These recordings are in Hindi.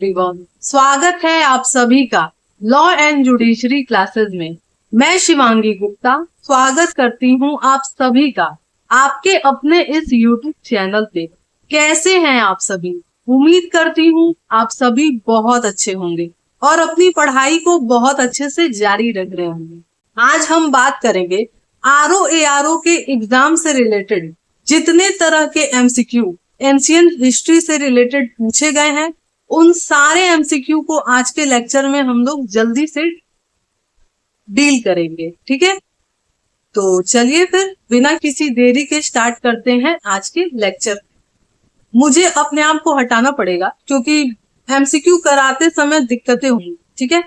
एवरीवन, स्वागत है आप सभी का लॉ एंड जुडिशरी क्लासेस में। मैं शिवांगी गुप्ता स्वागत करती हूं आप सभी का आपके अपने इस यूट्यूब चैनल पे। कैसे हैं आप सभी? उम्मीद करती हूं आप सभी बहुत अच्छे होंगे और अपनी पढ़ाई को बहुत अच्छे से जारी रख रहे होंगे। आज हम बात करेंगे RO के एग्जाम से रिलेटेड जितने तरह के MCQ एंशियंट हिस्ट्री से रिलेटेड पूछे गए हैं, उन सारे MCQ को आज के लेक्चर में हम लोग जल्दी से डील करेंगे। ठीक है, तो चलिए फिर बिना किसी देरी के स्टार्ट करते हैं आज के लेक्चर। मुझे अपने आप को हटाना पड़ेगा क्योंकि MCQ कराते समय दिक्कतें होंगी। ठीक है,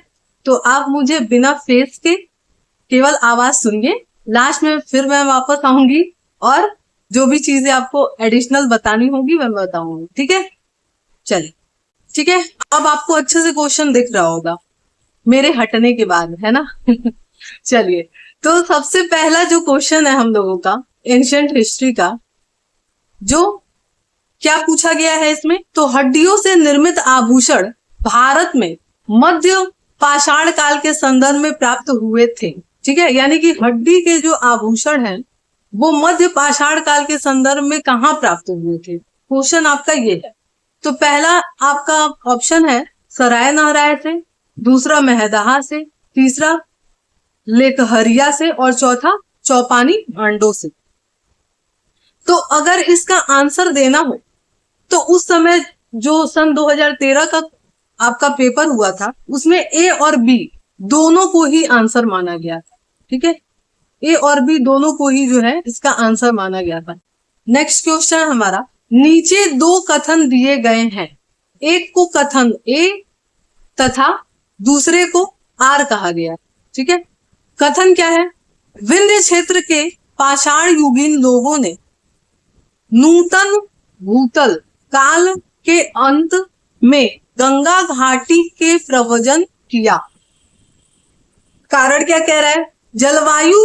तो आप मुझे बिना फेस के केवल आवाज सुनिए। लास्ट में फिर मैं वापस आऊंगी और जो भी चीजें आपको एडिशनल बतानी होगी मैं बताऊंगी। ठीक है, चलिए। ठीक है, अब आपको अच्छे से क्वेश्चन दिख रहा होगा मेरे हटने के बाद, है ना? चलिए, तो सबसे पहला जो क्वेश्चन है हम लोगों का एंशिएंट हिस्ट्री का, जो क्या पूछा गया है इसमें, तो हड्डियों से निर्मित आभूषण भारत में मध्य पाषाण काल के संदर्भ में प्राप्त हुए थे। ठीक है, यानी कि हड्डी के जो आभूषण हैं वो मध्य पाषाण काल के संदर्भ में कहाँ प्राप्त हुए थे। क्वेश्चन आपका ये है। तो पहला आपका ऑप्शन है सराय नहराय से, दूसरा महदहा से, तीसरा लेकहरिया से और चौथा चौपानी अंडो से। तो अगर इसका आंसर देना हो तो उस समय जो सन 2013 का आपका पेपर हुआ था उसमें A और B दोनों को ही आंसर माना गया था। ठीक है, A और B दोनों को ही जो है इसका आंसर माना गया था। नेक्स्ट क्वेश्चन हमारा, नीचे दो कथन दिए गए हैं, एक को कथन A तथा दूसरे को R कहा गया। ठीक है, कथन क्या है? विंध्य क्षेत्र के पाषाण युगीन लोगों ने नूतन भूतल काल के अंत में गंगा घाटी के प्रवचन किया। कारण क्या कह रहा है? जलवायु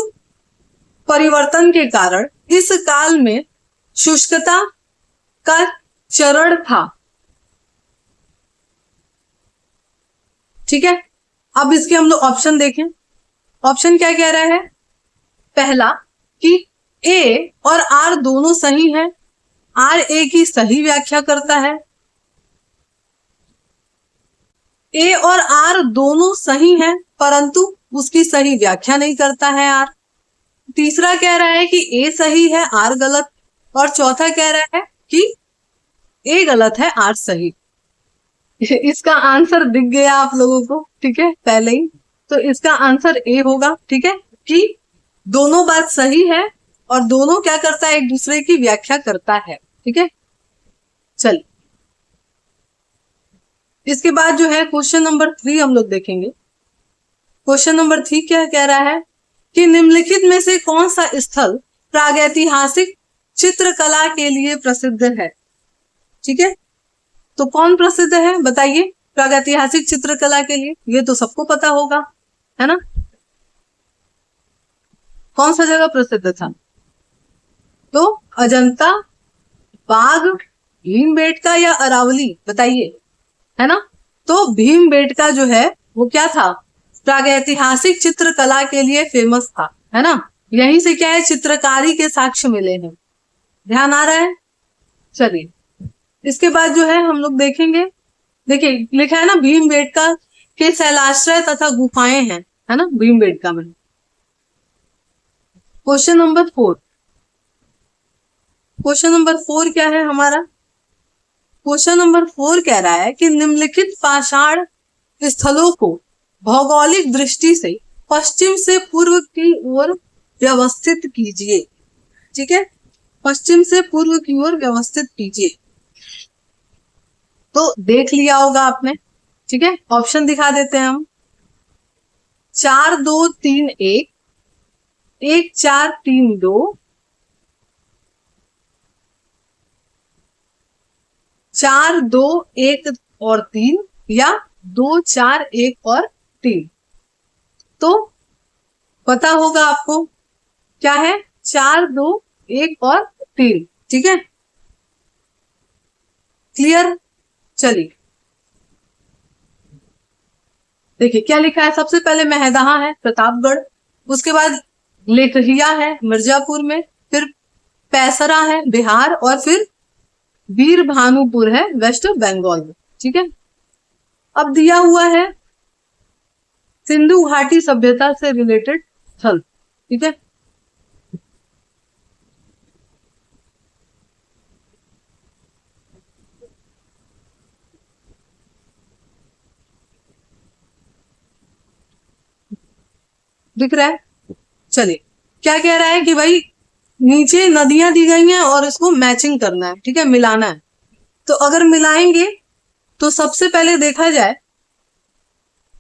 परिवर्तन के कारण इस काल में शुष्कता का चरण था। ठीक है, अब इसके हम लोग ऑप्शन देखें। ऑप्शन क्या कह रहा है? पहला कि A और R दोनों सही है, R A की सही व्याख्या करता है। A और R दोनों सही है परंतु उसकी सही व्याख्या नहीं करता है R। तीसरा कह रहा है कि A सही है R गलत, और चौथा कह रहा है कि A गलत है R सही। इसका आंसर दिख गया आप लोगों को, ठीक है, पहले ही। तो इसका आंसर A होगा। ठीक है, कि दोनों बात सही है और दोनों क्या करता है, एक दूसरे की व्याख्या करता है। ठीक है, चल इसके बाद जो है क्वेश्चन नंबर 3 हम लोग देखेंगे। क्वेश्चन नंबर 3 क्या कह रहा है कि निम्नलिखित में से कौन सा स्थल प्रागैतिहासिक चित्रकला के लिए प्रसिद्ध है। ठीक है, तो कौन प्रसिद्ध है बताइए प्रागैतिहासिक चित्रकला के लिए? ये तो सबको पता होगा, है ना? कौन सा जगह प्रसिद्ध था? तो अजंता, बाघ, भीमबेटका या अरावली, बताइए, है ना? तो भीमबेटका जो है वो क्या था, प्रागैतिहासिक चित्रकला के लिए फेमस था, है ना? यहीं से क्या है, चित्रकारी के साक्ष्य मिले हैं। ध्यान आ रहा है? चलिए, इसके बाद जो है हम लोग देखेंगे। देखिए लिखा है ना, भीमबेटका के शैलाश्रय तथा गुफाएं हैं, है ना, भीमबेटका में। क्वेश्चन नंबर 4, क्वेश्चन नंबर 4 क्या है हमारा? क्वेश्चन नंबर 4 कह रहा है कि निम्नलिखित पाषाण स्थलों को भौगोलिक दृष्टि से पश्चिम से पूर्व की ओर व्यवस्थित कीजिए। ठीक है, पश्चिम से पूर्व की ओर व्यवस्थित कीजिए। तो देख लिया होगा आपने। ठीक है, ऑप्शन दिखा देते हैं हम। 4 2 3 1, 1 4 3 2, 4 2 1 और 3, या 2 4 1 और 3। तो पता होगा आपको क्या है, 4 2 1 और 3। ठीक है, क्लियर? चलिए, देखिए क्या लिखा है, सबसे पहले महदहा है प्रतापगढ़, उसके बाद लेखहिया है मिर्जापुर में, फिर पैसरा है बिहार, और फिर वीर भानुपुर है वेस्ट बंगाल में। ठीक है, अब दिया हुआ है सिंधु घाटी सभ्यता से रिलेटेड स्थल। ठीक है, दिख रहा है। चलिए क्या कह रहा है कि भाई नीचे नदियां दी गई हैं और इसको मैचिंग करना है, ठीक है, मिलाना है। तो अगर मिलाएंगे तो सबसे पहले देखा जाए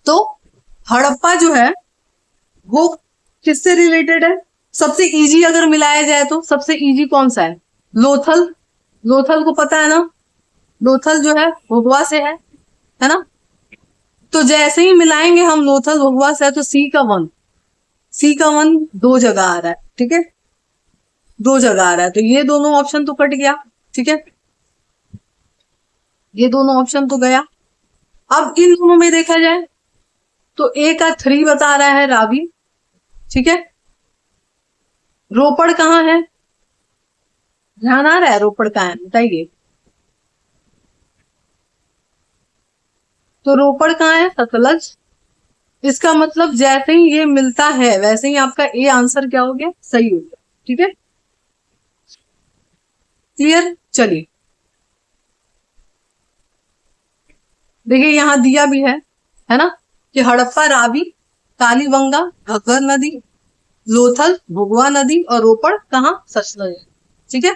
तो हड़प्पा जो है वो किससे रिलेटेड है? सबसे इजी अगर मिलाया जाए तो सबसे इजी कौन सा है? लोथल। लोथल को पता है ना, लोथल जो है भभुआ से है ना। तो जैसे ही मिलाएंगे हम लोथल भभुआ से, तो सी का वन दो जगह आ रहा है। ठीक है, दो जगह आ रहा है, तो ये दोनों ऑप्शन तो कट गया। ठीक है, ये दोनों ऑप्शन तो गया। अब इन दोनों में देखा जाए तो ए का 3 बता रहा है रावी। ठीक है, रोपड़ कहाँ है? ध्यान आ रहा है रोपड़ कहाँ है, बताइए। तो रोपड़ कहाँ है? सतलज। इसका मतलब जैसे ही ये मिलता है वैसे ही आपका ए आंसर क्या हो गया? सही हो गया। ठीक है, क्लियर। चलिए देखिए यहां दिया भी है ना, कि हड़प्पा रावी, कालीबंगा घग्गर नदी, लोथल भुगवा नदी, और रोपड़ कहाँ? सतलज। ठीक है,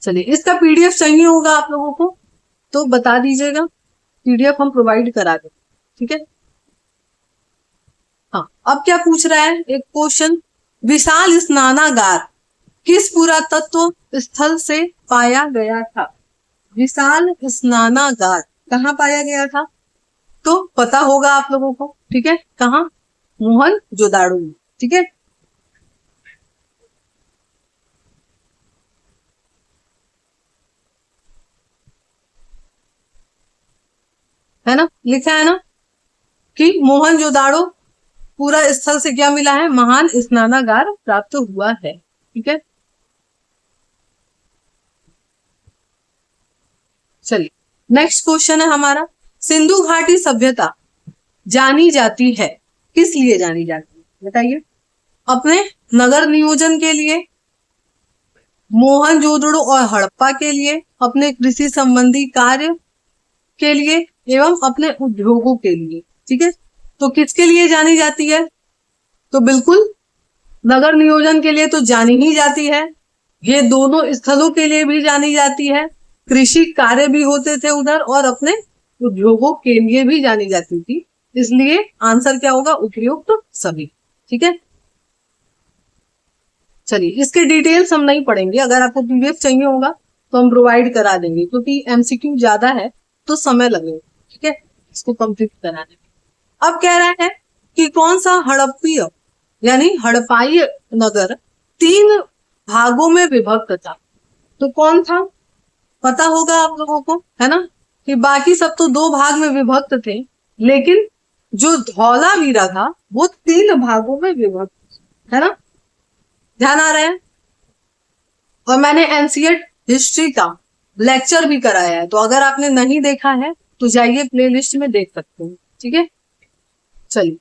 चलिए इसका पीडीएफ चाहिए होगा आप लोगों को तो बता दीजिएगा, पीडीएफ हम प्रोवाइड करा देंगे। ठीक है, हाँ। अब क्या पूछ रहा है एक क्वेश्चन, विशाल स्नानागार किस पुरातत्व स्थल से पाया गया था? विशाल स्नानागार कहाँ पाया गया था? तो पता होगा आप लोगों को। ठीक है, कहाँ? मोहनजोदाड़ो में। ठीक है ना, लिखा है ना कि मोहनजोदाड़ो पूरा स्थल से क्या मिला है? महान स्नानागार प्राप्त हुआ है। ठीक है, चलिए नेक्स्ट क्वेश्चन है हमारा, सिंधु घाटी सभ्यता जानी जाती है, किस लिए जानी जाती है बताइए? अपने नगर नियोजन के लिए, मोहनजोदड़ो और हड़प्पा के लिए, अपने कृषि संबंधी कार्य के लिए, एवं अपने उद्योगों के लिए। ठीक है, तो किसके लिए जानी जाती है? तो बिल्कुल नगर नियोजन के लिए तो जानी ही जाती है, ये दोनों स्थलों के लिए भी जानी जाती है, कृषि कार्य भी होते थे उधर, और अपने उद्योगों के लिए भी जानी जाती थी। इसलिए आंसर क्या होगा? उपयुक्त तो सभी। ठीक है, चलिए इसके डिटेल्स हम नहीं पढ़ेंगे, अगर आपको पीडीएफ चाहिए होगा तो हम प्रोवाइड करा देंगे, क्योंकि एमसीक्यू ज्यादा है तो समय लगेगा। ठीक है, इसको कंप्लीट कराने में। अब कह रहा है कि कौन सा हड़प्पीय यानी हड़प्पाई नगर 3 भागों में विभक्त था? तो कौन था? पता होगा आप लोगों को, है ना, कि बाकी सब तो 2 भाग में विभक्त थे, लेकिन जो धौलावीरा था वो 3 भागों में विभक्त, है ना, ध्यान आ रहा है। और मैंने एनसीईआरटी हिस्ट्री का लेक्चर भी कराया है, तो अगर आपने नहीं देखा है तो जाइए प्लेलिस्ट में देख सकते हैं। ठीक है, चलिए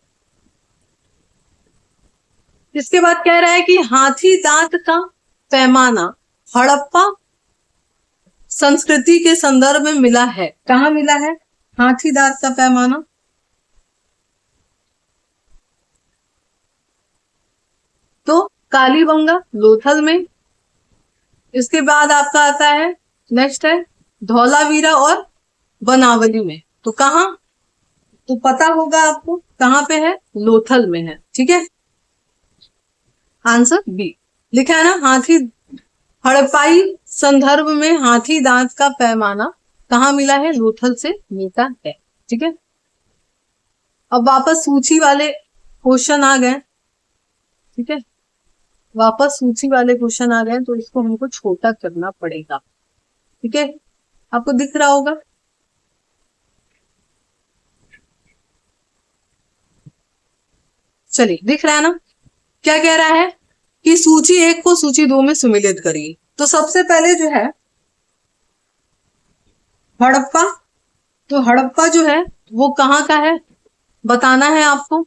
इसके बाद कह रहा है कि हाथी दांत का पैमाना हड़प्पा संस्कृति के संदर्भ में मिला है, कहाँ मिला है हाथी दांत का पैमाना? तो कालीबंगा लोथल में। इसके बाद आपका आता है, नेक्स्ट है धौलावीरा और बनावली में। तो कहाँ? तो पता होगा आपको कहाँ पे है? लोथल में है। ठीक है, आंसर बी लिखा है ना, हाथी हड़प्पाई संदर्भ में हाथी दांत का पैमाना कहाँ मिला है? लोथल से मिलता है। ठीक है, अब वापस सूची वाले क्वेश्चन आ गए। ठीक है, वापस सूची वाले क्वेश्चन आ गए, तो इसको हमको छोटा करना पड़ेगा। ठीक है, आपको दिख रहा होगा। चलिए दिख रहा है ना, क्या कह रहा है कि सूची 1 को सूची 2 में सुमेलित करिए। तो सबसे पहले जो है हड़प्पा, तो हड़प्पा जो है वो कहाँ का है बताना है आपको,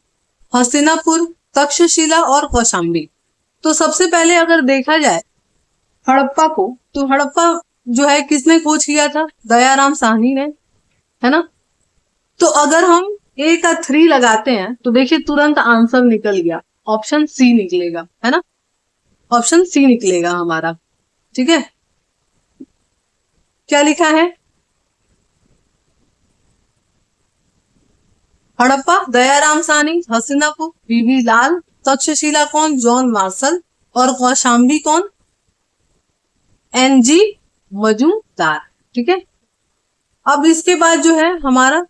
हस्तिनापुर, तक्षशिला और कौशाम्बी। तो सबसे पहले अगर देखा जाए हड़प्पा को, तो हड़प्पा जो है किसने खोज किया था, दयाराम साहनी ने, है ना। तो अगर हम ए का 3 लगाते हैं तो देखिए तुरंत आंसर निकल गया, ऑप्शन सी निकलेगा, है ना, ऑप्शन सी निकलेगा हमारा। ठीक है, क्या लिखा है, हड़प्पा दयाराम साहनी, हस्तिनापुर बीबी लाल, तक्षशिला कौन, जॉन मार्शल, और कौशाम्बी कौन, एनजी मजूमदार। ठीक है, अब इसके बाद जो है हमारा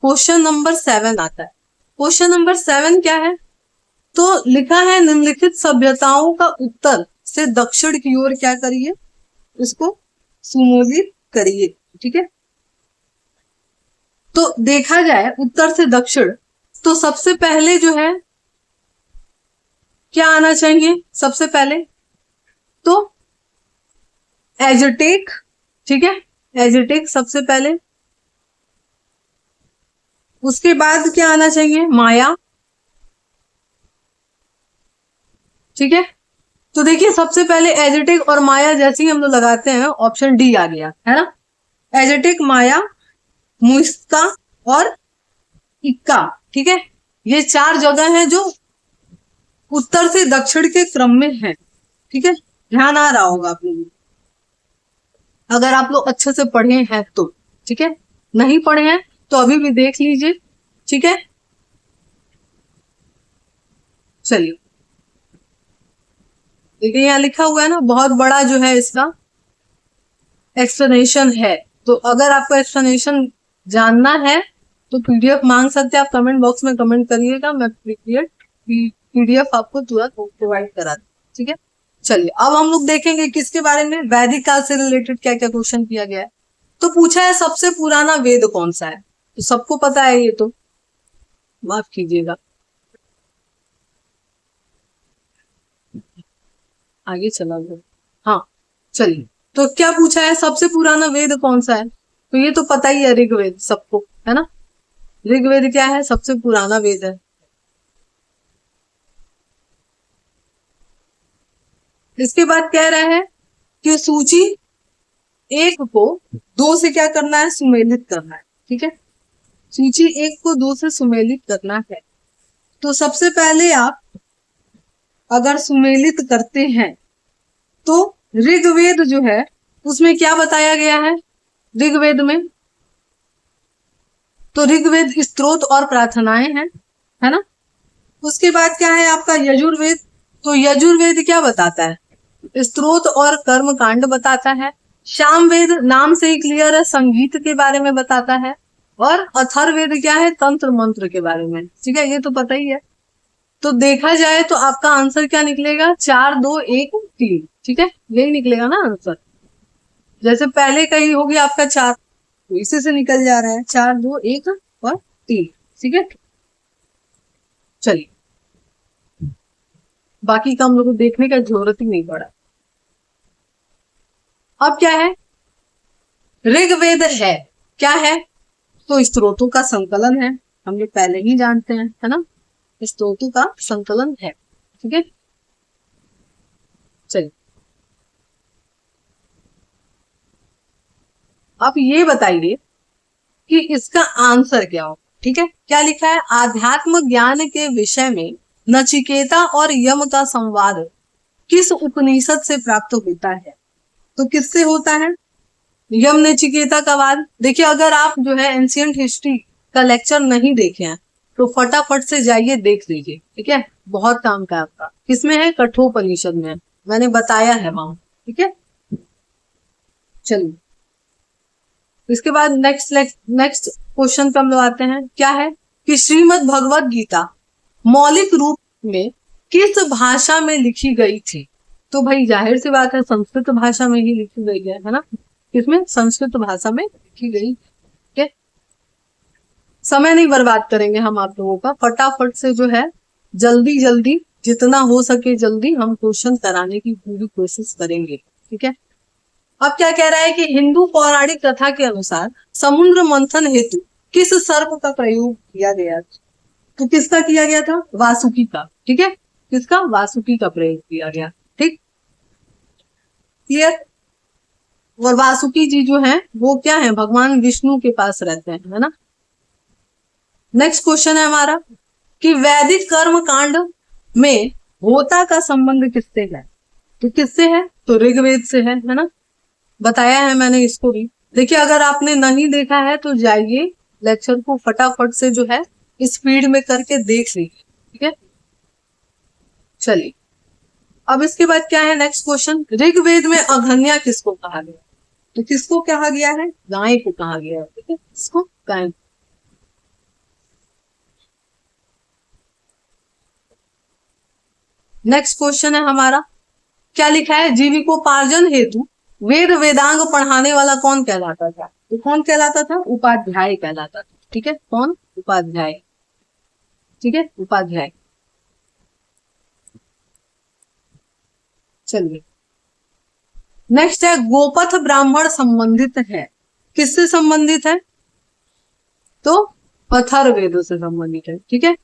क्वेश्चन नंबर 7 आता है। क्वेश्चन नंबर 7 क्या है, तो लिखा है निम्नलिखित सभ्यताओं का उत्तर से दक्षिण की ओर क्या करिए, इसको सुमोलित करिए। ठीक है, तो देखा जाए उत्तर से दक्षिण, तो सबसे पहले जो है क्या आना चाहिए, सबसे पहले तो एजटेक। ठीक है, एजटेक सबसे पहले, उसके बाद क्या आना चाहिए, माया। ठीक है, तो देखिए सबसे पहले एजटेक और माया जैसे ही हम लोग लगाते हैं ऑप्शन डी आ गया, है ना, एजटेक, माया, मुइस्का और इक्का। ठीक है, ये 4 जगह हैं जो उत्तर से दक्षिण के क्रम में है। ठीक है, ध्यान आ रहा होगा आप लोगों को अगर आप लोग अच्छे से पढ़े हैं तो। ठीक है, नहीं पढ़े हैं तो अभी भी देख लीजिए। ठीक है, चलिए देखिए यहाँ लिखा हुआ है ना, बहुत बड़ा जो है इसका एक्सप्लेनेशन है। तो अगर आपको एक्सप्लेनेशन जानना है तो पीडीएफ मांग सकते हैं आप, कमेंट बॉक्स में कमेंट करिएगा, मैं पीडीएफ आपको तुरंत प्रोवाइड करा दूँ। ठीक है, चलिए अब हम लोग देखेंगे किसके बारे में, वैदिक काल से रिलेटेड क्या क्या क्वेश्चन किया गया है। तो पूछा है सबसे पुराना वेद कौन सा है, तो सबको पता है ये, तो माफ कीजिएगा, आगे चला गया। हाँ चलिए, तो क्या पूछा है सबसे पुराना वेद कौन सा है, तो ये तो पता ही है, ऋग्वेद सबको, है ना, ऋग्वेद क्या है, सबसे पुराना वेद है। इसके बाद कह रहा है कि सूची 1 को 2 से क्या करना है, सुमेलित करना है। ठीक है, सूची 1 को 2 से सुमेलित करना है। तो सबसे पहले आप अगर सुमेलित करते हैं तो ऋग्वेद जो है उसमें क्या बताया गया है, ऋग्वेद में तो ऋग्वेद स्तोत्र और प्रार्थनाएं हैं, है ना। उसके बाद क्या है आपका यजुर्वेद, तो यजुर्वेद क्या बताता है, स्तोत्र और कर्म कांड बताता है। सामवेद नाम से ही क्लियर है, संगीत के बारे में बताता है। और अथर्ववेद क्या है, तंत्र मंत्र के बारे में। ठीक है, ये तो पता ही है। तो देखा जाए तो आपका आंसर क्या निकलेगा, 4 2 1 3। ठीक है, यही निकलेगा ना आंसर, जैसे पहले का ही हो गया आपका 4, तो इसी से निकल जा रहा है 4 2 1 और 3। ठीक है, चलिए बाकी का हम लोग को देखने का जरूरत ही नहीं पड़ा। अब क्या है, ऋग्वेद है, क्या है, तो स्तोत्रों का संकलन है, हम लोग पहले ही जानते हैं, है ना, स्तोत्रों का संकलन है। ठीक है, चलिए आप ये बताइए कि इसका आंसर क्या हो। ठीक है, क्या लिखा है, आध्यात्म ज्ञान के विषय में नचिकेता और यम का संवाद किस उपनिषद से प्राप्त होता है, तो किससे होता है, यम नचिकेता का वाद। देखिए अगर आप जो है एंशियंट हिस्ट्री का लेक्चर नहीं देखे हैं तो फटाफट से जाइए देख लीजिए। ठीक है, बहुत काम का आपका, किसमें है, कठोपनिषद में, मैंने बताया है वहां। ठीक है, चलिए इसके बाद नेक्स्ट क्वेश्चन पे हम लोग आते हैं। क्या है कि श्रीमद् भगवत गीता मौलिक रूप में किस भाषा में लिखी गई थी, तो भाई जाहिर सी बात है संस्कृत भाषा में ही लिखी गई है ना, किसमें, संस्कृत भाषा में लिखी गई। ठीक है, समय नहीं बर्बाद करेंगे हम आप लोगों का, फटाफट से जो है जल्दी जल्दी जितना हो सके जल्दी हम क्वेश्चन कराने की पूरी कोशिश करेंगे। ठीक है, अब क्या कह रहा है कि हिंदू पौराणिक कथा के अनुसार समुद्र मंथन हेतु किस सर्प का प्रयोग किया गया? तो किसका किया गया था? वासुकी का। ठीक है, किसका? वासुकी का प्रयोग किया गया। ठीक, क्लियर। और वासुकी जी जो है वो क्या है? भगवान विष्णु के पास रहते हैं, है ना। नेक्स्ट क्वेश्चन है हमारा कि वैदिक कर्म कांड में होता का संबंध किससे है? तो किससे है? तो ऋग्वेद से है ना। बताया है मैंने इसको भी। देखिए, अगर आपने नहीं देखा है तो जाइए लेक्चर को फटाफट से जो है स्पीड में करके देख लीजिए। ठीक है, चलिए अब इसके बाद क्या है? नेक्स्ट क्वेश्चन, ऋग्वेद में अघन्या किसको कहा गया? तो किसको कहा गया है? गाय को कहा गया है। ठीक है, किसको? गाय। नेक्स्ट क्वेश्चन है हमारा, क्या लिखा है? जीविकोपार्जन हेतु वेद वेदांग पढ़ाने वाला कौन कहलाता था? तो कौन कहलाता था? उपाध्याय कहलाता था। ठीक है, कौन? उपाध्याय। ठीक है, उपाध्याय। चलिए नेक्स्ट है, गोपथ ब्राह्मण संबंधित है, किससे संबंधित है? तो अथर्ववेद से संबंधित है। ठीक है,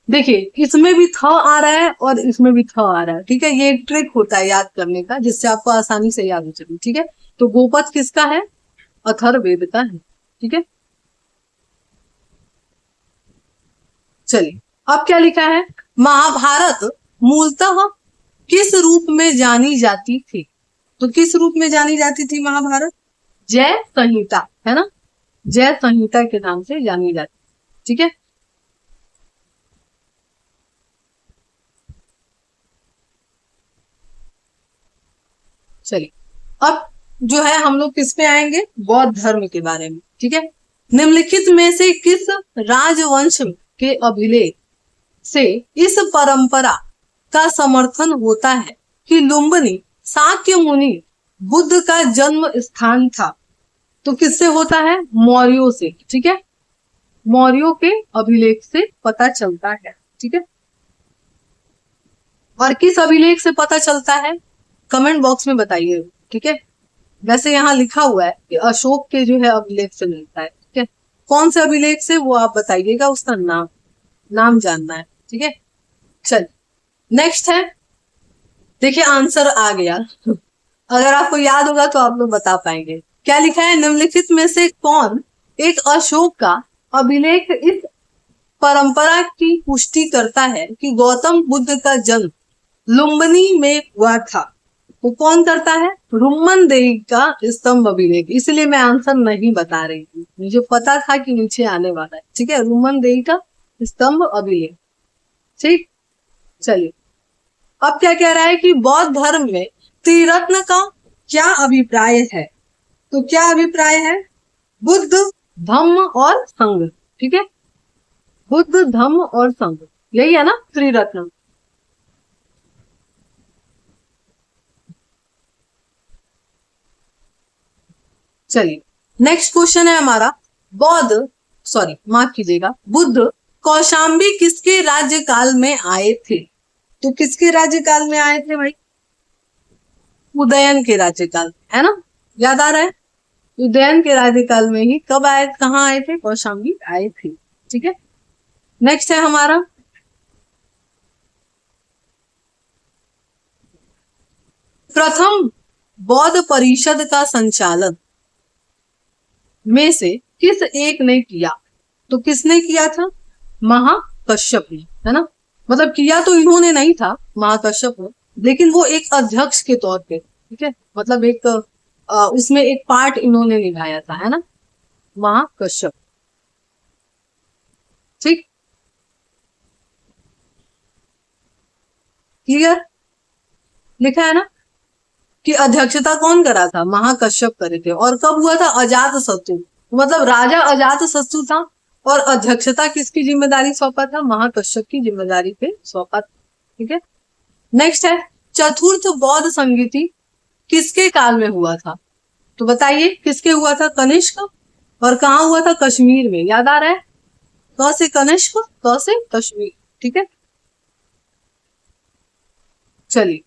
देखिए इसमें भी थ आ रहा है और इसमें भी थ आ रहा है। ठीक है, ये एक ट्रिक होता है याद करने का जिससे आपको आसानी से याद हो सके। ठीक है, तो गोपथ किसका है? अथर्ववेद का है। ठीक है, चलिए अब क्या लिखा है? महाभारत मूलतः किस रूप में जानी जाती थी? तो किस रूप में जानी जाती थी महाभारत? जय संहिता, है ना। जय संहिता के नाम से जानी जाती। ठीक है, चलिए अब जो है हम लोग किस पे आएंगे? बौद्ध धर्म के बारे में। ठीक है, निम्नलिखित में से किस राजवंश के अभिलेख से इस परंपरा का समर्थन होता है कि लुम्बिनी शाक्य मुनि बुद्ध का जन्म स्थान था? तो किससे होता है? मौर्यों से। ठीक है, मौर्यों के अभिलेख से पता चलता है। ठीक है, और किस अभिलेख से पता चलता है? कमेंट बॉक्स में बताइए। ठीक है, वैसे यहाँ लिखा हुआ है कि अशोक के जो है अभिलेख से मिलता है। ठीक है, कौन से अभिलेख से वो आप बताइएगा, उसका नाम जानना है। ठीक है, चल नेक्स्ट है, देखिए आंसर आ गया। अगर आपको याद होगा तो आप लोग बता पाएंगे। क्या लिखा है? निम्नलिखित में से कौन एक अशोक का अभिलेख इस परंपरा की पुष्टि करता है कि गौतम बुद्ध का जन्म लुम्बिनी में हुआ था? तो कौन करता है? रुम्मन देई का स्तंभ अभिलेख। इसलिए मैं आंसर नहीं बता रही थी, मुझे पता था कि नीचे आने वाला है। ठीक है, रुम्मन देई का स्तंभ अभिलेख। ठीक, चलिए अब क्या कह रहा है कि बौद्ध धर्म में त्रिरत्न का क्या अभिप्राय है? तो क्या अभिप्राय है? बुद्ध, धम्म और संघ। ठीक है, बुद्ध, धम्म और संघ, यही है ना त्रिरत्न। चलिए नेक्स्ट क्वेश्चन है हमारा, माफ कीजिएगा, बुद्ध कौशाम्बी किसके राज्यकाल में आए थे? तो किसके राज्यकाल में आए थे भाई? उदयन के राज्यकाल, है ना। याद आ रहा है? उदयन के राज्यकाल में ही कब आए, कहाँ आए थे? कौशाम्बी आए थे। ठीक है, नेक्स्ट है हमारा, प्रथम बौद्ध परिषद का संचालन में से किस एक ने किया? तो किसने किया था? महाकश्यप ने, है ना। मतलब किया तो इन्होंने नहीं था, महाकश्यप ने, लेकिन वो एक अध्यक्ष के तौर पे। ठीक है, मतलब एक उसमें एक पार्ट इन्होंने निभाया था, है ना, महाकश्यप। ठीक, क्लियर। लिखा है ना कि अध्यक्षता कौन करा था? महाकश्यप करे थे। और कब हुआ था? अजात शत्रु, मतलब राजा अजात शत्रु था और अध्यक्षता किसकी जिम्मेदारी सौंपा था? महाकश्यप की जिम्मेदारी पे सौंपा था। ठीक है, नेक्स्ट है, चतुर्थ बौद्ध संगीति किसके काल में हुआ था? तो बताइए किसके हुआ था? कनिष्क। और कहाँ हुआ था? कश्मीर में। याद आ रहा है? क से कनिष्क, क से कश्मीर। ठीक है, चलिए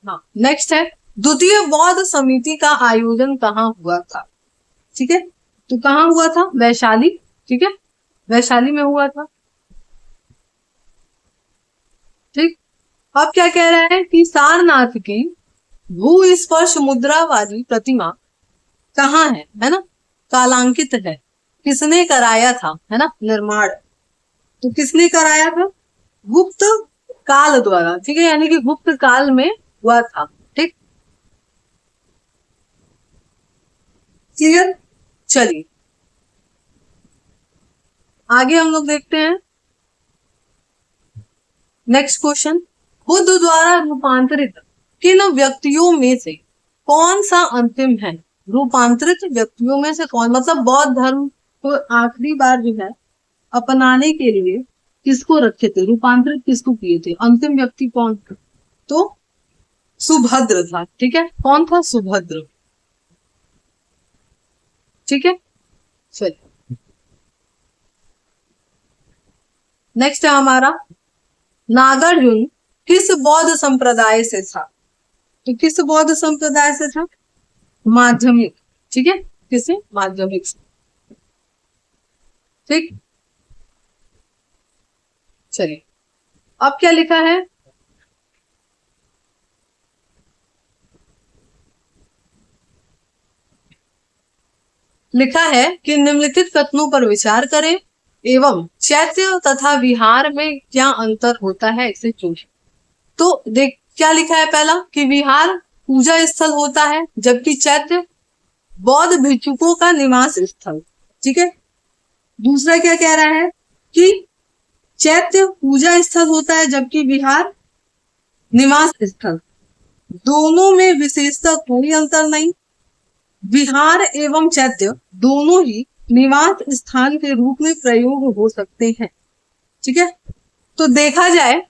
हाँ, नेक्स्ट है द्वितीय बौद्ध समिति का आयोजन कहाँ हुआ था। ठीक है, तो कहाँ हुआ था, वैशाली। ठीक है, वैशाली में हुआ था। ठीक, अब क्या कह रहा है कि सारनाथ की भूस्पर्श मुद्रा वाली प्रतिमा कहाँ है ना, कालांकित है, किसने कराया था, है ना, निर्माण। तो किसने कराया था, गुप्त काल द्वारा। ठीक है, यानी कि गुप्त काल में हुआ था। ठीक, क्लियर। चलिए आगे हम लोग देखते हैं नेक्स्ट क्वेश्चन। बुद्ध द्वारा रूपांतरित किन व्यक्तियों में से कौन सा अंतिम है। रूपांतरित व्यक्तियों में से कौन, मतलब बौद्ध धर्म को आखिरी बार जो है अपनाने के लिए किसको रखे थे, रूपांतरित किसको किए थे, अंतिम व्यक्ति कौन था। तो सुभद्र था। ठीक है, कौन था, सुभद्र। ठीक है, चलिए नेक्स्ट है हमारा नागार्जुन किस बौद्ध संप्रदाय से था। तो किस बौद्ध संप्रदाय से था, माध्यमिक। ठीक है, किसे, माध्यमिक से। ठीक, चलिए अब क्या लिखा है, लिखा है कि निम्नलिखित कथनों पर विचार करें एवं चैत्य तथा विहार में क्या अंतर होता है इसे चुनें। तो देख क्या लिखा है, पहला कि विहार पूजा स्थल होता है जबकि चैत्य बौद्ध भिक्षुकों का निवास स्थल। ठीक है, दूसरा क्या कह रहा है कि चैत्य पूजा स्थल होता है जबकि विहार निवास स्थल। दोनों में विशेषता कोई अंतर नहीं। विहार एवं चैत्य दोनों ही निवास स्थान के रूप में प्रयोग हो सकते हैं। ठीक है, तो देखा जाए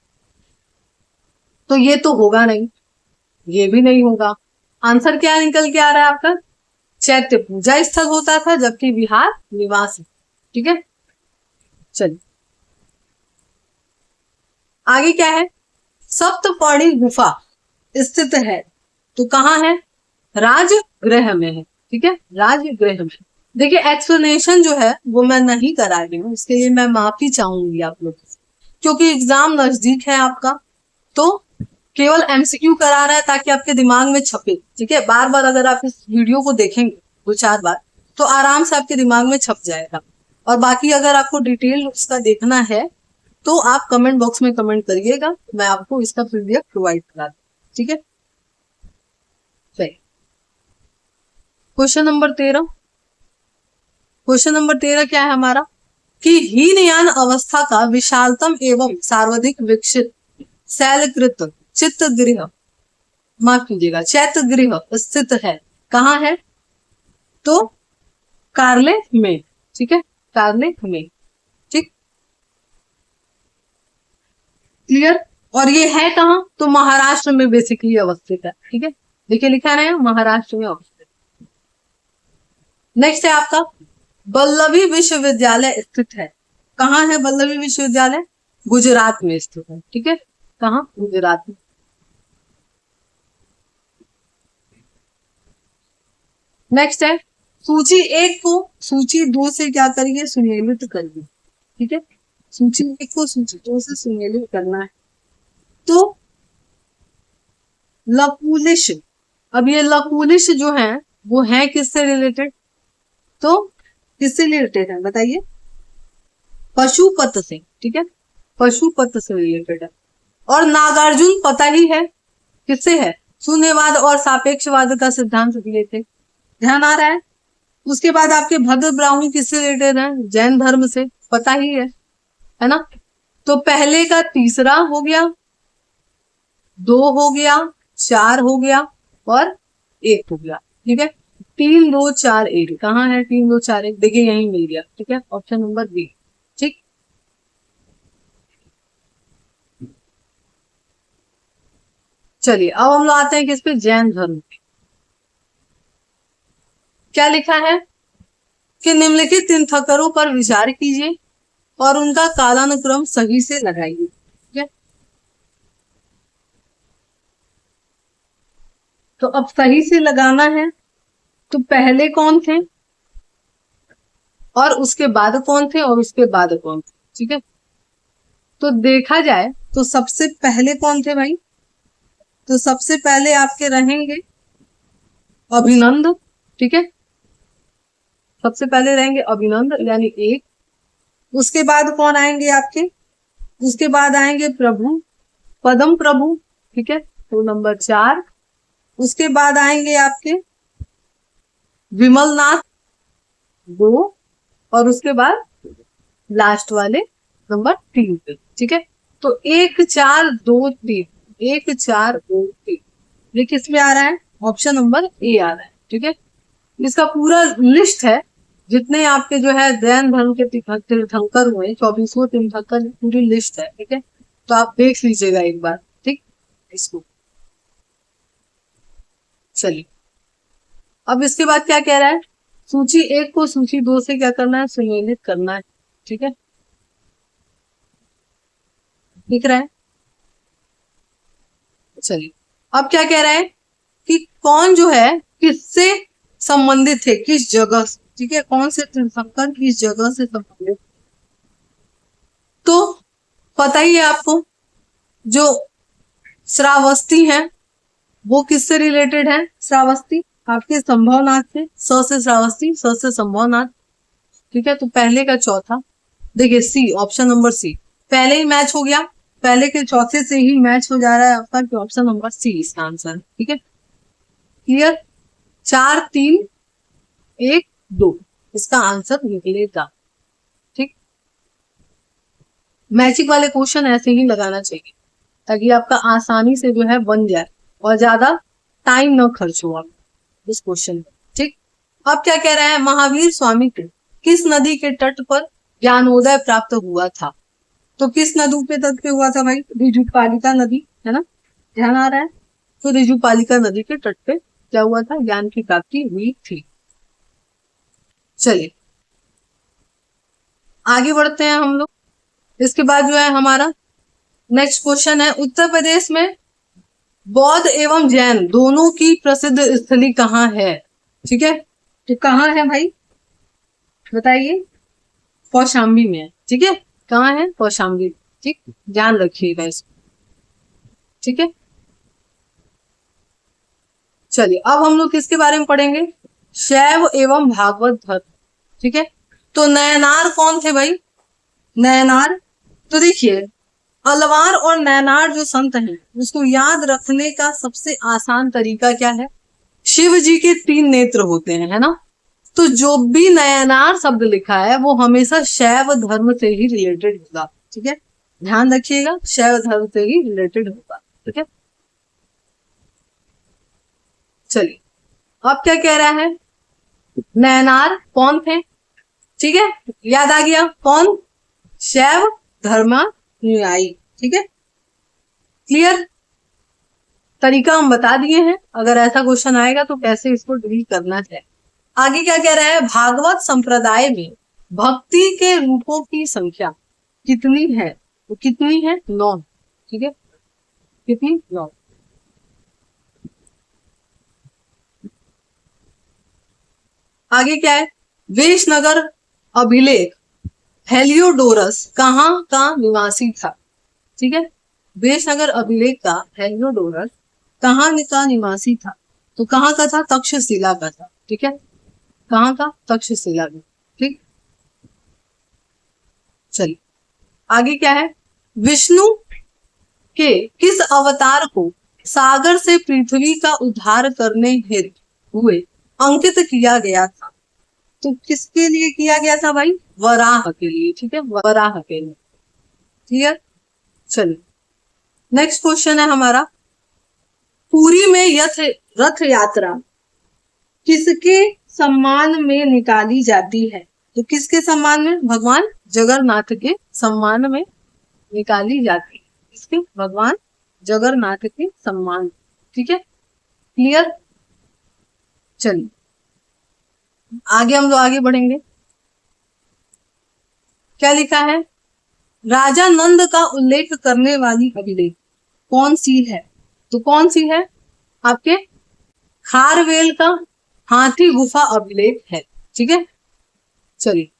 तो ये तो होगा नहीं, ये भी नहीं होगा। आंसर क्या निकल के आ रहा है आपका, चैत्य पूजा स्थल होता था जबकि विहार निवास। ठीक है, चलिए आगे क्या है, सप्तपर्णी गुफा स्थित है तो कहाँ है, राजगृह में है। ठीक है, राजगृह में। देखिए एक्सप्लेनेशन जो है वो मैं नहीं करा रही हूँ, इसके लिए मैं माफी चाहूंगी आप लोग से, क्योंकि एग्जाम नजदीक है आपका, तो केवल एमसीक्यू करा रहा है ताकि आपके दिमाग में छपे। ठीक है, बार बार अगर आप इस वीडियो को देखेंगे 2-4 बार तो आराम से आपके दिमाग में छप जाएगा। और बाकी अगर आपको डिटेल उसका देखना है तो आप कमेंट बॉक्स में कमेंट करिएगा, मैं आपको इसका पीडीएफ प्रोवाइड करा दूँ। ठीक है, सही। क्वेश्चन नंबर 13, क्वेश्चन नंबर 13 क्या है हमारा कि हीनयान अवस्था का विशालतम एवं सर्वाधिक विकसित शैलकृत चित्त गृह, माफ कीजिएगा, चैत्य गृह स्थित है कहाँ है, तो कार्ले में। ठीक है, कार्ले में। ठीक, क्लियर। और ये है कहाँ, तो महाराष्ट्र में बेसिकली अवस्थित है। ठीक है, देखिए लिखा है ना महाराष्ट्र में अवस्थित। नेक्स्ट है आपका वल्लभी विश्वविद्यालय स्थित है कहाँ है, वल्लभी विश्वविद्यालय गुजरात में स्थित है। ठीक है, कहाँ, गुजरात में। नेक्स्ट है सूची 1 को सूची 2 से क्या करिए, सुमेलित करिए। ठीक है, सूची 1 को सूची 2 से सुमेलित करना है। तो लकुलिश, अब ये लकुलिश जो है वो है किससे रिलेटेड, तो किससे रिलेटेड है बताइए, पशुपत से। ठीक है, पशुपत से रिलेटेड है। और नागार्जुन पता ही है किससे है, शून्यवाद और सापेक्षवाद का सिद्धांत दिए थे, ध्यान आ रहा है। उसके बाद आपके भद्र ब्राह्मण किससे रिलेटेड है, जैन धर्म से, पता ही है ना। तो पहले का तीसरा हो गया, 2 हो गया, 4 हो गया और 1 हो गया। ठीक है, 3 2 4 1 कहाँ है, 3 2 4 1 देखिए यही मिल गया। ठीक है, ऑप्शन नंबर बी। ठीक, चलिए अब हम लोग आते हैं किस पे, जैन धर्म। क्या लिखा है कि निम्नलिखित तीर्थंकरों पर विचार कीजिए और उनका कालानुक्रम सही से लगाइए। ठीक है, तो अब सही से लगाना है तो पहले कौन थे और उसके बाद कौन थे और उसके बाद कौन थे। ठीक है, तो देखा जाए तो सबसे पहले कौन थे भाई, तो सबसे पहले आपके रहेंगे अभिनंद। ठीक है, सबसे पहले रहेंगे अभिनंद यानी एक। उसके बाद कौन आएंगे आपके, उसके बाद आएंगे प्रभु, पदम प्रभु। ठीक है, तो नंबर 4। उसके बाद आएंगे आपके विमलनाथ 2 और उसके बाद लास्ट वाले नंबर 3 पे। ठीक है, तो 1 4 2 3, 1 4 2 3 ये किस में आ रहा है, ऑप्शन नंबर ए आ रहा है। ठीक है, इसका पूरा लिस्ट है जितने आपके जो है जैन धर्म के तीर्थंकर हुए 24 तीर्थंकर पूरी लिस्ट है। ठीक है, तो आप देख लीजिएगा एक बार। ठीक, इसको चलिए अब इसके बाद क्या कह रहा है, सूची 1 को सूची 2 से क्या करना है, संयोजित करना है। ठीक है, दिख रहा है। चलिए अब क्या कह रहा है कि कौन जो है किससे संबंधित है, किस जगह से। ठीक है, कौन से तीर्थंकर किस जगह से संबंधित, तो पता ही है आपको जो श्रावस्ती है वो किससे रिलेटेड है, श्रावस्ती आपके संभवनाथ से श्रावस्ती, स से संभवनाथ। ठीक है, तो पहले का चौथा देखिए सी, ऑप्शन नंबर सी पहले ही मैच हो गया, पहले के चौथे से ही मैच हो जा रहा है आपका कि ऑप्शन नंबर सी इसका आंसर। ठीक है, क्लियर, 4 3 1 2 इसका आंसर निकलेगा। ठीक, मैचिंग वाले क्वेश्चन ऐसे ही लगाना चाहिए ताकि आपका आसानी से जो है बन जाए और ज्यादा टाइम न खर्च हो आप इस क्वेश्चन में। ठीक, अब क्या कह रहा है, महावीर स्वामी को किस नदी के तट पर ज्ञानोदय प्राप्त हुआ था, तो किस नदी पे तट पे हुआ था भाई, ऋजुपालिका नदी है ना, ध्यान आ रहा है, तो ऋजुपालिका नदी के तट पे क्या हुआ था, ज्ञान की प्राप्ति हुई थी। चलिए आगे बढ़ते हैं हम लोग। इसके बाद जो है हमारा नेक्स्ट क्वेश्चन है, उत्तर प्रदेश में बौद्ध एवं जैन दोनों की प्रसिद्ध स्थली कहाँ है। ठीक है, तो कहाँ है भाई बताइए, कौशाम्बी में है। ठीक है, कहाँ है, कौशाम्बी। ठीक, ध्यान रखिएगा इसको। ठीक है, चलिए अब हम लोग किसके बारे में पढ़ेंगे, शैव एवं भागवत धर्म। ठीक है, तो नयनार कौन थे भाई, नयनार, तो देखिए अलवार और नयनार जो संत हैं उसको याद रखने का सबसे आसान तरीका क्या है, शिव जी के 3 नेत्र होते हैं, है ना, तो जो भी नयनार शब्द लिखा है वो हमेशा शैव धर्म से ही रिलेटेड होगा। ठीक है, ध्यान रखिएगा, शैव धर्म से ही रिलेटेड होगा। ठीक है, चलिए अब क्या कह रहा है, नयनार कौन थे। ठीक है, याद आ गया कौन, शैव धर्मानुयायी। ठीक है, क्लियर, तरीका हम बता दिए हैं, अगर ऐसा क्वेश्चन आएगा तो कैसे इसको डील करना है। आगे क्या कह रहा है, भागवत संप्रदाय में भक्ति के रूपों की संख्या कितनी है, तो कितनी है, 9। ठीक है, कितनी, 9। आगे क्या है, वेशनगर अभिलेख हेलियोडोरस कहाँ का निवासी था। ठीक है, वेशनगर अभिलेख का हेलियोडोरस कहाँ का निवासी था, तो कहाँ का था, तक्षशिला का था। ठीक है, कहाँ का, तक्षशिला में। ठीक, चलिए आगे क्या है, विष्णु के किस अवतार को सागर से पृथ्वी का उद्धार करने हेतु हुए अंकित किया गया था, तो किसके लिए किया गया था भाई, वराह के लिए। ठीक है, वराह के लिए। क्लियर, चलिए नेक्स्ट क्वेश्चन है हमारा, पुरी में रथ यात्रा किसके सम्मान में निकाली जाती है, तो किसके सम्मान में, भगवान जगन्नाथ के सम्मान में निकाली जाती है, किसके, भगवान जगन्नाथ के सम्मान। ठीक है, क्लियर, चलिए आगे हम लोग आगे बढ़ेंगे। क्या लिखा है? राजा नंद का उल्लेख करने वाली अभिलेख कौन सी है? तो कौन सी है? आपके खारवेल का हाथी गुफा अभिलेख है। ठीक है, चलिए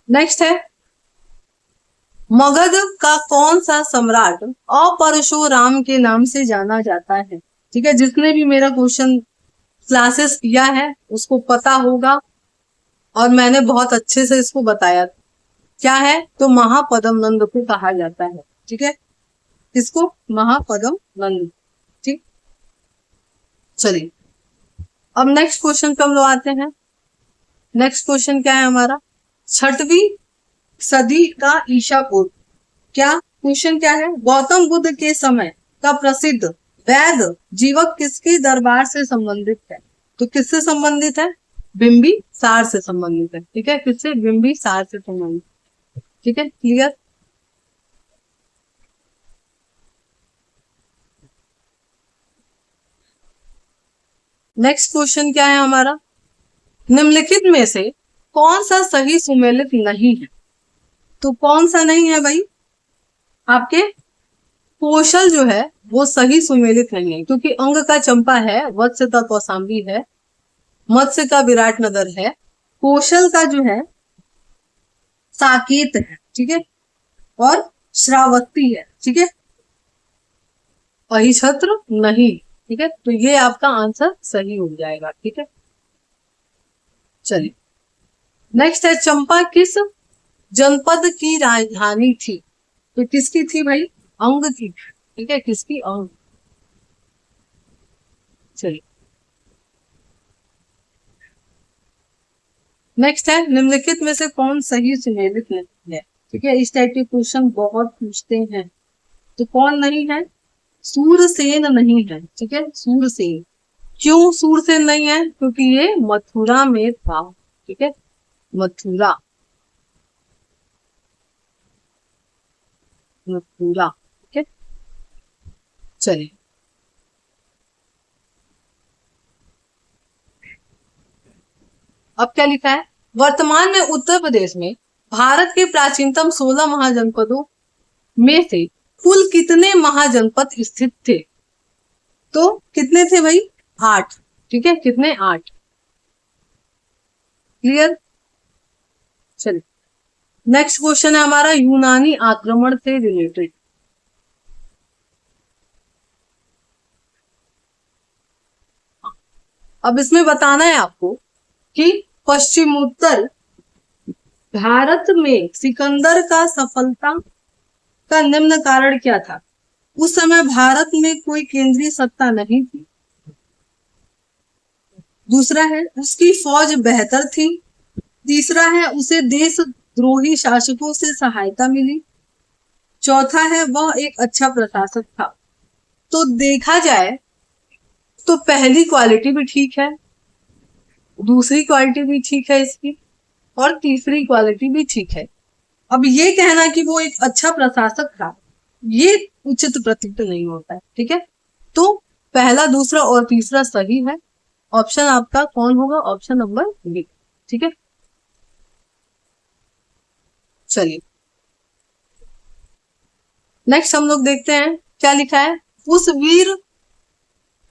नेक्स्ट है, मगध का कौन सा सम्राट अपरशुराम के नाम से जाना जाता है? ठीक है, जिसने भी मेरा क्वेश्चन क्लासेस किया है उसको पता होगा और मैंने बहुत अच्छे से इसको बताया। क्या है? तो महापद्म नंद को कहा जाता है। ठीक है, इसको महापद्म नंद। ठीक, चलिए अब नेक्स्ट क्वेश्चन पे हम लोग आते हैं। नेक्स्ट क्वेश्चन क्या है हमारा? 6वीं सदी का ईसा पूर्व। क्या क्वेश्चन क्या है? गौतम बुद्ध के समय का प्रसिद्ध वैद्य जीवक किसके दरबार से संबंधित है? तो किससे संबंधित है? बिंबिसार से संबंधित है। ठीक है, किससे? बिंबिसार से संबंधित। ठीक है, क्लियर। नेक्स्ट क्वेश्चन क्या है हमारा? निम्नलिखित में से कौन सा सही सुमेलित नहीं है? तो कौन सा नहीं है भाई? आपके कौशल जो है वो सही सुमेलित नहीं है, क्योंकि अंग का चंपा है, वत्स का कौशाम्बी है, मत्स्य का विराट नगर है, कौशल का जो है साकेत है। ठीक है, और श्रावस्ती है। ठीक है, अहिछत्र नहीं। ठीक है, तो ये आपका आंसर सही हो जाएगा। ठीक है, चलिए नेक्स्ट है, चंपा किस जनपद की राजधानी थी? तो किसकी थी भाई? अंग की। ठीक है, किसकी? अंग। चलिए नेक्स्ट है, निम्नलिखित में से कौन सही सुमेलित नहीं है? ठीक है, इस टाइप के क्वेश्चन बहुत पूछते हैं। तो कौन नहीं है? सूरसेन नहीं है। ठीक है, सूरसेन। क्यों सूरसेन नहीं है? क्योंकि ये मथुरा में था। ठीक है, मथुरा, मथुरा। ठीक है, चलिए अब क्या लिखा है? वर्तमान में उत्तर प्रदेश में भारत के प्राचीनतम 16 महाजनपदों में से कुल कितने महाजनपद स्थित थे? तो कितने थे भाई? 8। ठीक है, कितने? 8। क्लियर। चलिए नेक्स्ट क्वेश्चन है हमारा, यूनानी आक्रमण से रिलेटेड। अब इसमें बताना है आपको कि पश्चिमोत्तर भारत में सिकंदर का सफलता का निम्न कारण क्या था? उस समय भारत में कोई केंद्रीय सत्ता नहीं थी। दूसरा है, उसकी फौज बेहतर थी। तीसरा है, उसे देशद्रोही शासकों से सहायता मिली। चौथा है, वह एक अच्छा प्रशासक था। तो देखा जाए तो पहली क्वालिटी भी ठीक है, दूसरी क्वालिटी भी ठीक है इसकी, और तीसरी क्वालिटी भी ठीक है। अब ये कहना कि वो एक अच्छा प्रशासक था, ये उचित प्रतीत नहीं होता है। ठीक है, तो पहला, दूसरा और तीसरा सही है। ऑप्शन आपका कौन होगा? Option number B. ठीक है, चलिए नेक्स्ट हम लोग देखते हैं क्या लिखा है। उस वीर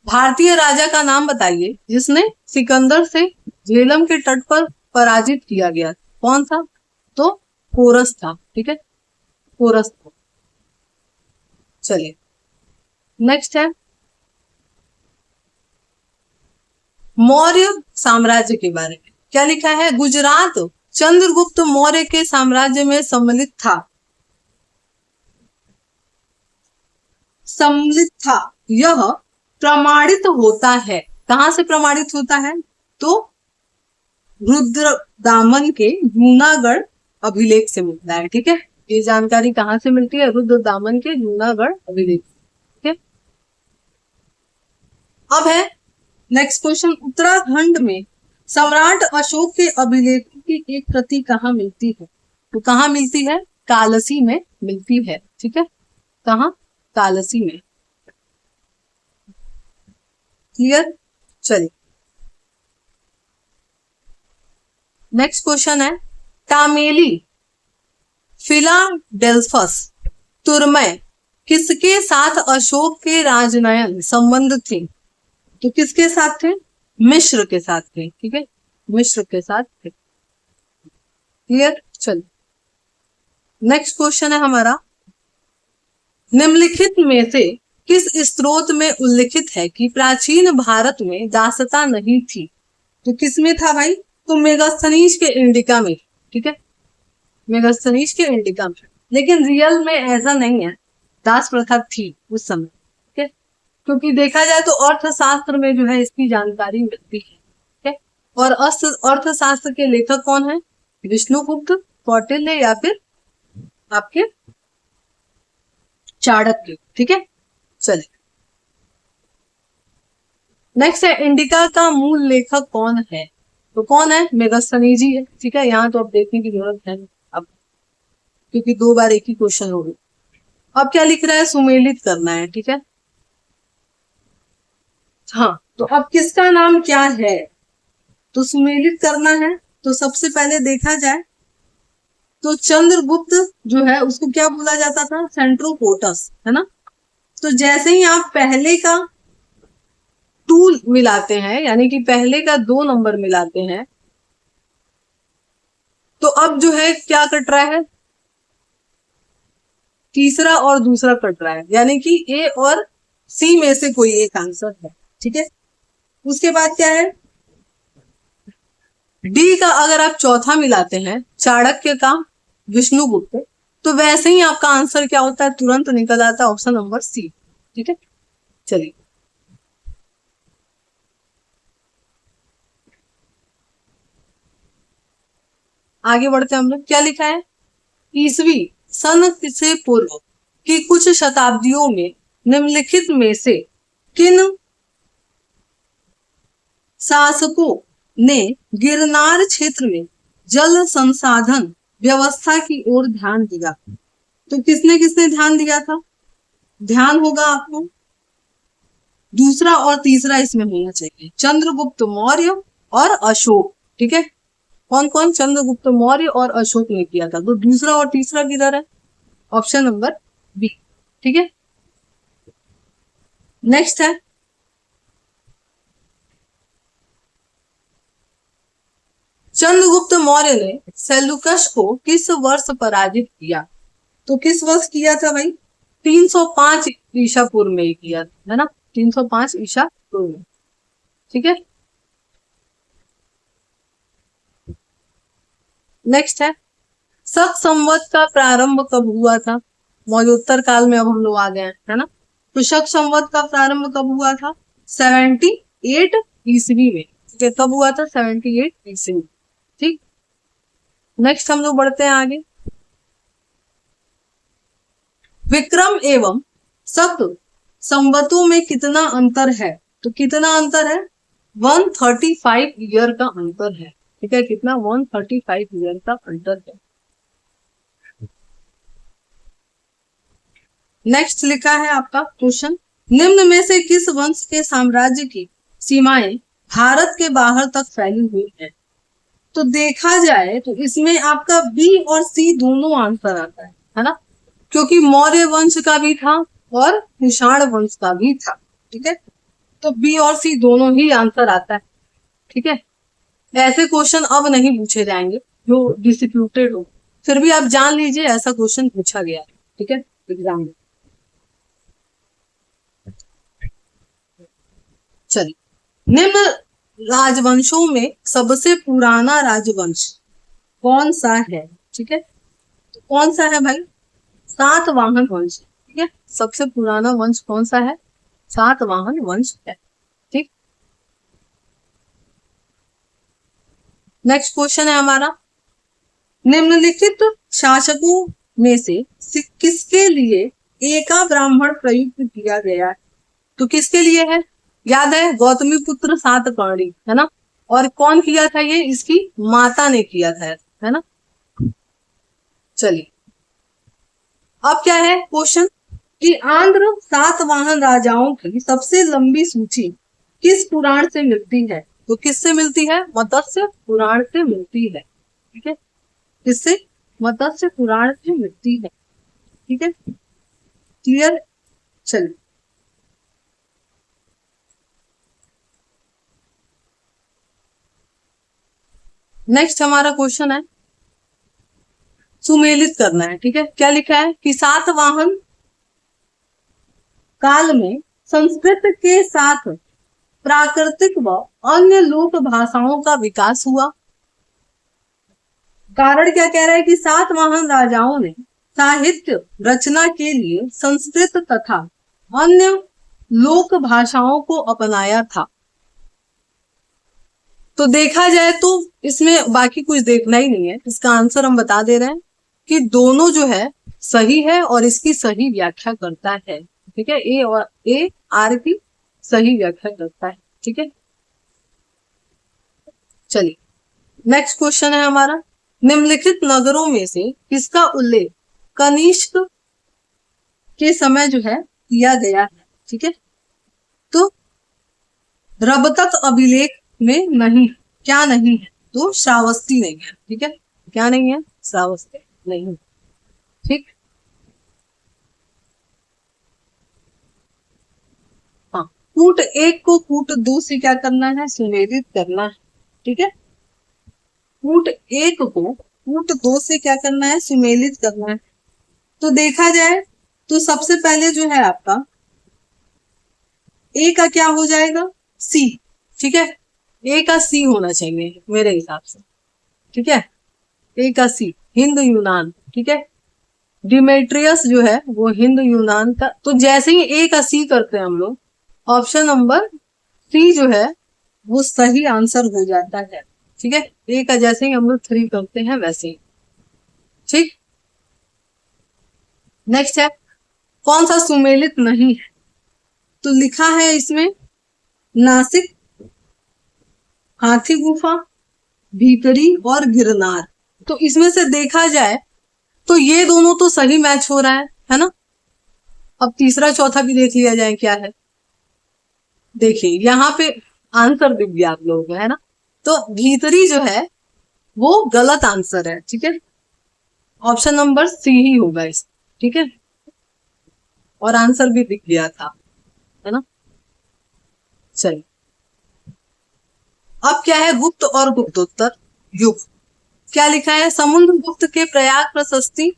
भारतीय राजा का नाम बताइए जिसने सिकंदर से झेलम के तट पर पराजित किया गया। कौन था? तो पोरस था। ठीक है, पोरस था। चलिए नेक्स्ट है, मौर्य साम्राज्य के बारे में क्या लिखा है? गुजरात चंद्रगुप्त मौर्य के साम्राज्य में सम्मिलित था। सम्मिलित था, यह प्रमाणित होता है। कहां से प्रमाणित होता है? तो रुद्रदामन के जूनागढ़ अभिलेख से मिलता है। ठीक है, ये जानकारी कहां से मिलती है? रुद्रदामन के जूनागढ़ अभिलेख। ठीक है, अब है नेक्स्ट क्वेश्चन, उत्तराखंड में सम्राट अशोक के अभिलेखों की एक प्रति कहाँ मिलती है? तो कहाँ मिलती है? कालसी में मिलती है। ठीक है, कहाँ? कालसी में। क्लियर। चलिए नेक्स्ट क्वेश्चन है, टामेली, फिलाडेल्फस, तुरमय किसके साथ अशोक के राजनयन संबंध थे? तो किसके साथ थे? मिश्र के साथ थे। ठीक है, मिश्र के साथ थे। क्लियर? चलो नेक्स्ट क्वेश्चन है हमारा, निम्नलिखित में से किस स्रोत में उल्लिखित है कि प्राचीन भारत में दासता नहीं थी? तो किस में था भाई? तो मेगास्थनीज के इंडिका में। ठीक है, मेगास्थनीज के इंडिका में, लेकिन रियल में ऐसा नहीं है, दास प्रथा थी उस समय। ठीक है, क्योंकि देखा जाए तो अर्थशास्त्र में जो है इसकी जानकारी मिलती है। ठीक है, और अर्थशास्त्र के लेखक कौन है? विष्णुगुप्त, कौटिल्य या फिर आपके चाणक्य। ठीक है, चलिए नेक्स्ट है, इंडिका का मूल लेखक कौन है? तो कौन है? मेगास्थनीज ही है। ठीक है, यहाँ तो अब देखने की जरूरत है अब, क्योंकि 2 बार एक ही क्वेश्चन हो गया। अब क्या लिख रहा है? सुमेलित करना है। ठीक है, हाँ, तो अब किसका नाम क्या है? तो सुमेलित करना है। तो सबसे पहले देखा जाए तो चंद्रगुप्त जो है उसको क्या बोला जाता था? सेंट्रोपोटस, है ना। तो जैसे ही आप पहले का 2 मिलाते हैं, यानी कि पहले का 2 नंबर मिलाते हैं, तो अब जो है क्या कट रहा है? तीसरा और दूसरा कट रहा है, यानी कि ए और सी में से कोई एक आंसर है। ठीक है, उसके बाद क्या है? डी का अगर आप चौथा मिलाते हैं, चाणक्य का, विष्णुगुप्त, तो वैसे ही आपका आंसर क्या होता है? तुरंत निकल आता है ऑप्शन नंबर सी। ठीक है, चलिए आगे बढ़ते हैं। हम लोग क्या लिखा है? ईसवी सन से पूर्व की कुछ शताब्दियों में निम्नलिखित में से किन शासकों ने गिरनार क्षेत्र में जल संसाधन व्यवस्था की ओर ध्यान दिया? तो किसने किसने ध्यान दिया था? ध्यान होगा आपको, दूसरा और तीसरा इसमें होना चाहिए, चंद्रगुप्त मौर्य और अशोक। ठीक है, कौन कौन? चंद्रगुप्त मौर्य और अशोक ने किया था। तो दूसरा और तीसरा किधर है? Option number B. ठीक है, नेक्स्ट है, चंद्रगुप्त मौर्य ने सेल्यूकस को किस वर्ष पराजित किया? तो किस वर्ष किया था भाई? 305 ईसा पूर्व में ही किया था, है ना, 305 ईसा पूर्व में। ठीक है, नेक्स्ट है, शक संवत का प्रारंभ कब हुआ था? मौर्योत्तर काल में अब हम लोग आ गए हैं, है ना। तो शक संवत का प्रारंभ कब हुआ था? 78 ईस्वी में। ठीक है, कब हुआ था? 78 ईस्वी। ठीक, नेक्स्ट हम लोग बढ़ते हैं आगे। विक्रम एवं शक संवतों में कितना अंतर है? तो कितना अंतर है? 135 ईयर का अंतर है। ठीक है, कितना? 135 ईयर का अंतर है। नेक्स्ट लिखा है आपका क्वेश्चन, निम्न में से किस वंश के साम्राज्य की सीमाएं भारत के बाहर तक फैली हुई है? तो देखा जाए तो इसमें आपका बी और सी दोनों आंसर आता है ना, क्योंकि मौर्य वंश का भी था और कुषाण वंश का भी था। ठीक है, तो बी और सी दोनों ही आंसर आता है। ठीक है, ऐसे क्वेश्चन अब नहीं पूछे जाएंगे जो डिस्प्यूटेड हो, फिर भी आप जान लीजिए ऐसा क्वेश्चन पूछा गया है। ठीक है, एग्जाम में। चलिए, निम्न राजवंशों में सबसे पुराना राजवंश कौन सा है? ठीक है, तो कौन सा है भाई? सातवाहन वंश। ठीक है, सबसे पुराना वंश कौन सा है? सातवाहन वंश है। ठीक, नेक्स्ट क्वेश्चन है हमारा, निम्नलिखित शासकों में से किसके लिए एका ब्राह्मण प्रयुक्त किया गया है? तो किसके लिए है? याद है, गौतमी पुत्र सातकर्णी, है ना। और कौन किया था ये? इसकी माता ने किया था, है ना। चलिए, अब क्या है क्वेश्चन कि आंध्र सातवाहन राजाओं की सबसे लंबी सूची किस पुराण से मिलती है? तो किससे मिलती है? मत्स्य पुराण से मिलती है। ठीक है, किससे? मत्स्य पुराण से मिलती है। ठीक है, क्लियर? चलिए नेक्स्ट हमारा क्वेश्चन है, सुमेलित करना है। ठीक है, क्या लिखा है कि सातवाहन काल में संस्कृत के साथ प्राकृतिक व अन्य लोक भाषाओं का विकास हुआ। कारण क्या कह रहा है कि सातवाहन राजाओं ने साहित्य रचना के लिए संस्कृत तथा अन्य लोक भाषाओं को अपनाया था। तो देखा जाए तो इसमें बाकी कुछ देखना ही नहीं है, इसका आंसर हम बता दे रहे हैं कि दोनों जो है सही है और इसकी सही व्याख्या करता है। ठीक है, ए और ए आर की सही व्याख्या करता है। ठीक है, चलिए नेक्स्ट क्वेश्चन है हमारा, निम्नलिखित नगरों में से किसका उल्लेख कनिष्क के समय जो है किया गया है? ठीक है, तो रबतक अभिलेख में नहीं, क्या नहीं है? तो श्रावस्ती नहीं है। ठीक है, क्या नहीं है? श्रावस्ती नहीं। ठीक, हाँ, कूट एक को कूट दो से क्या करना है? सुमेलित करना है। ठीक है, कूट एक को कूट दो से क्या करना है? सुमेलित करना है। तो देखा जाए तो सबसे पहले जो है आपका ए का क्या हो जाएगा? सी। ठीक है, ए का सी होना चाहिए मेरे हिसाब से। ठीक है, ए का सी, हिंद यूनान। ठीक है, डिमेट्रियस जो है वो हिंद यूनान का, तो जैसे ही ए का सी करते हैं हम लोग, ऑप्शन नंबर सी जो है वो सही आंसर हो जाता है। ठीक है, ए का जैसे ही हम लोग 3 करते हैं वैसे ही। ठीक, नेक्स्ट है, कौन सा सुमेलित नहीं है? तो लिखा है इसमें नासिक, हाथी गुफा, भीतरी और गिरनार। तो इसमें से देखा जाए तो ये दोनों तो सही मैच हो रहा है ना? अब तीसरा चौथा भी देख लिया जाए क्या है। देखिए यहाँ पे आंसर दिख गया आप लोगों को, है ना? तो भीतरी जो है वो गलत आंसर है। ठीक है, ऑप्शन नंबर सी ही होगा इस। ठीक है, और आंसर भी दिख गया था, है ना? चलिए, अब क्या है, गुप्त और गुप्तोत्तर युग। क्या लिखा है, समुद्रगुप्त के प्रयाग प्रशस्ति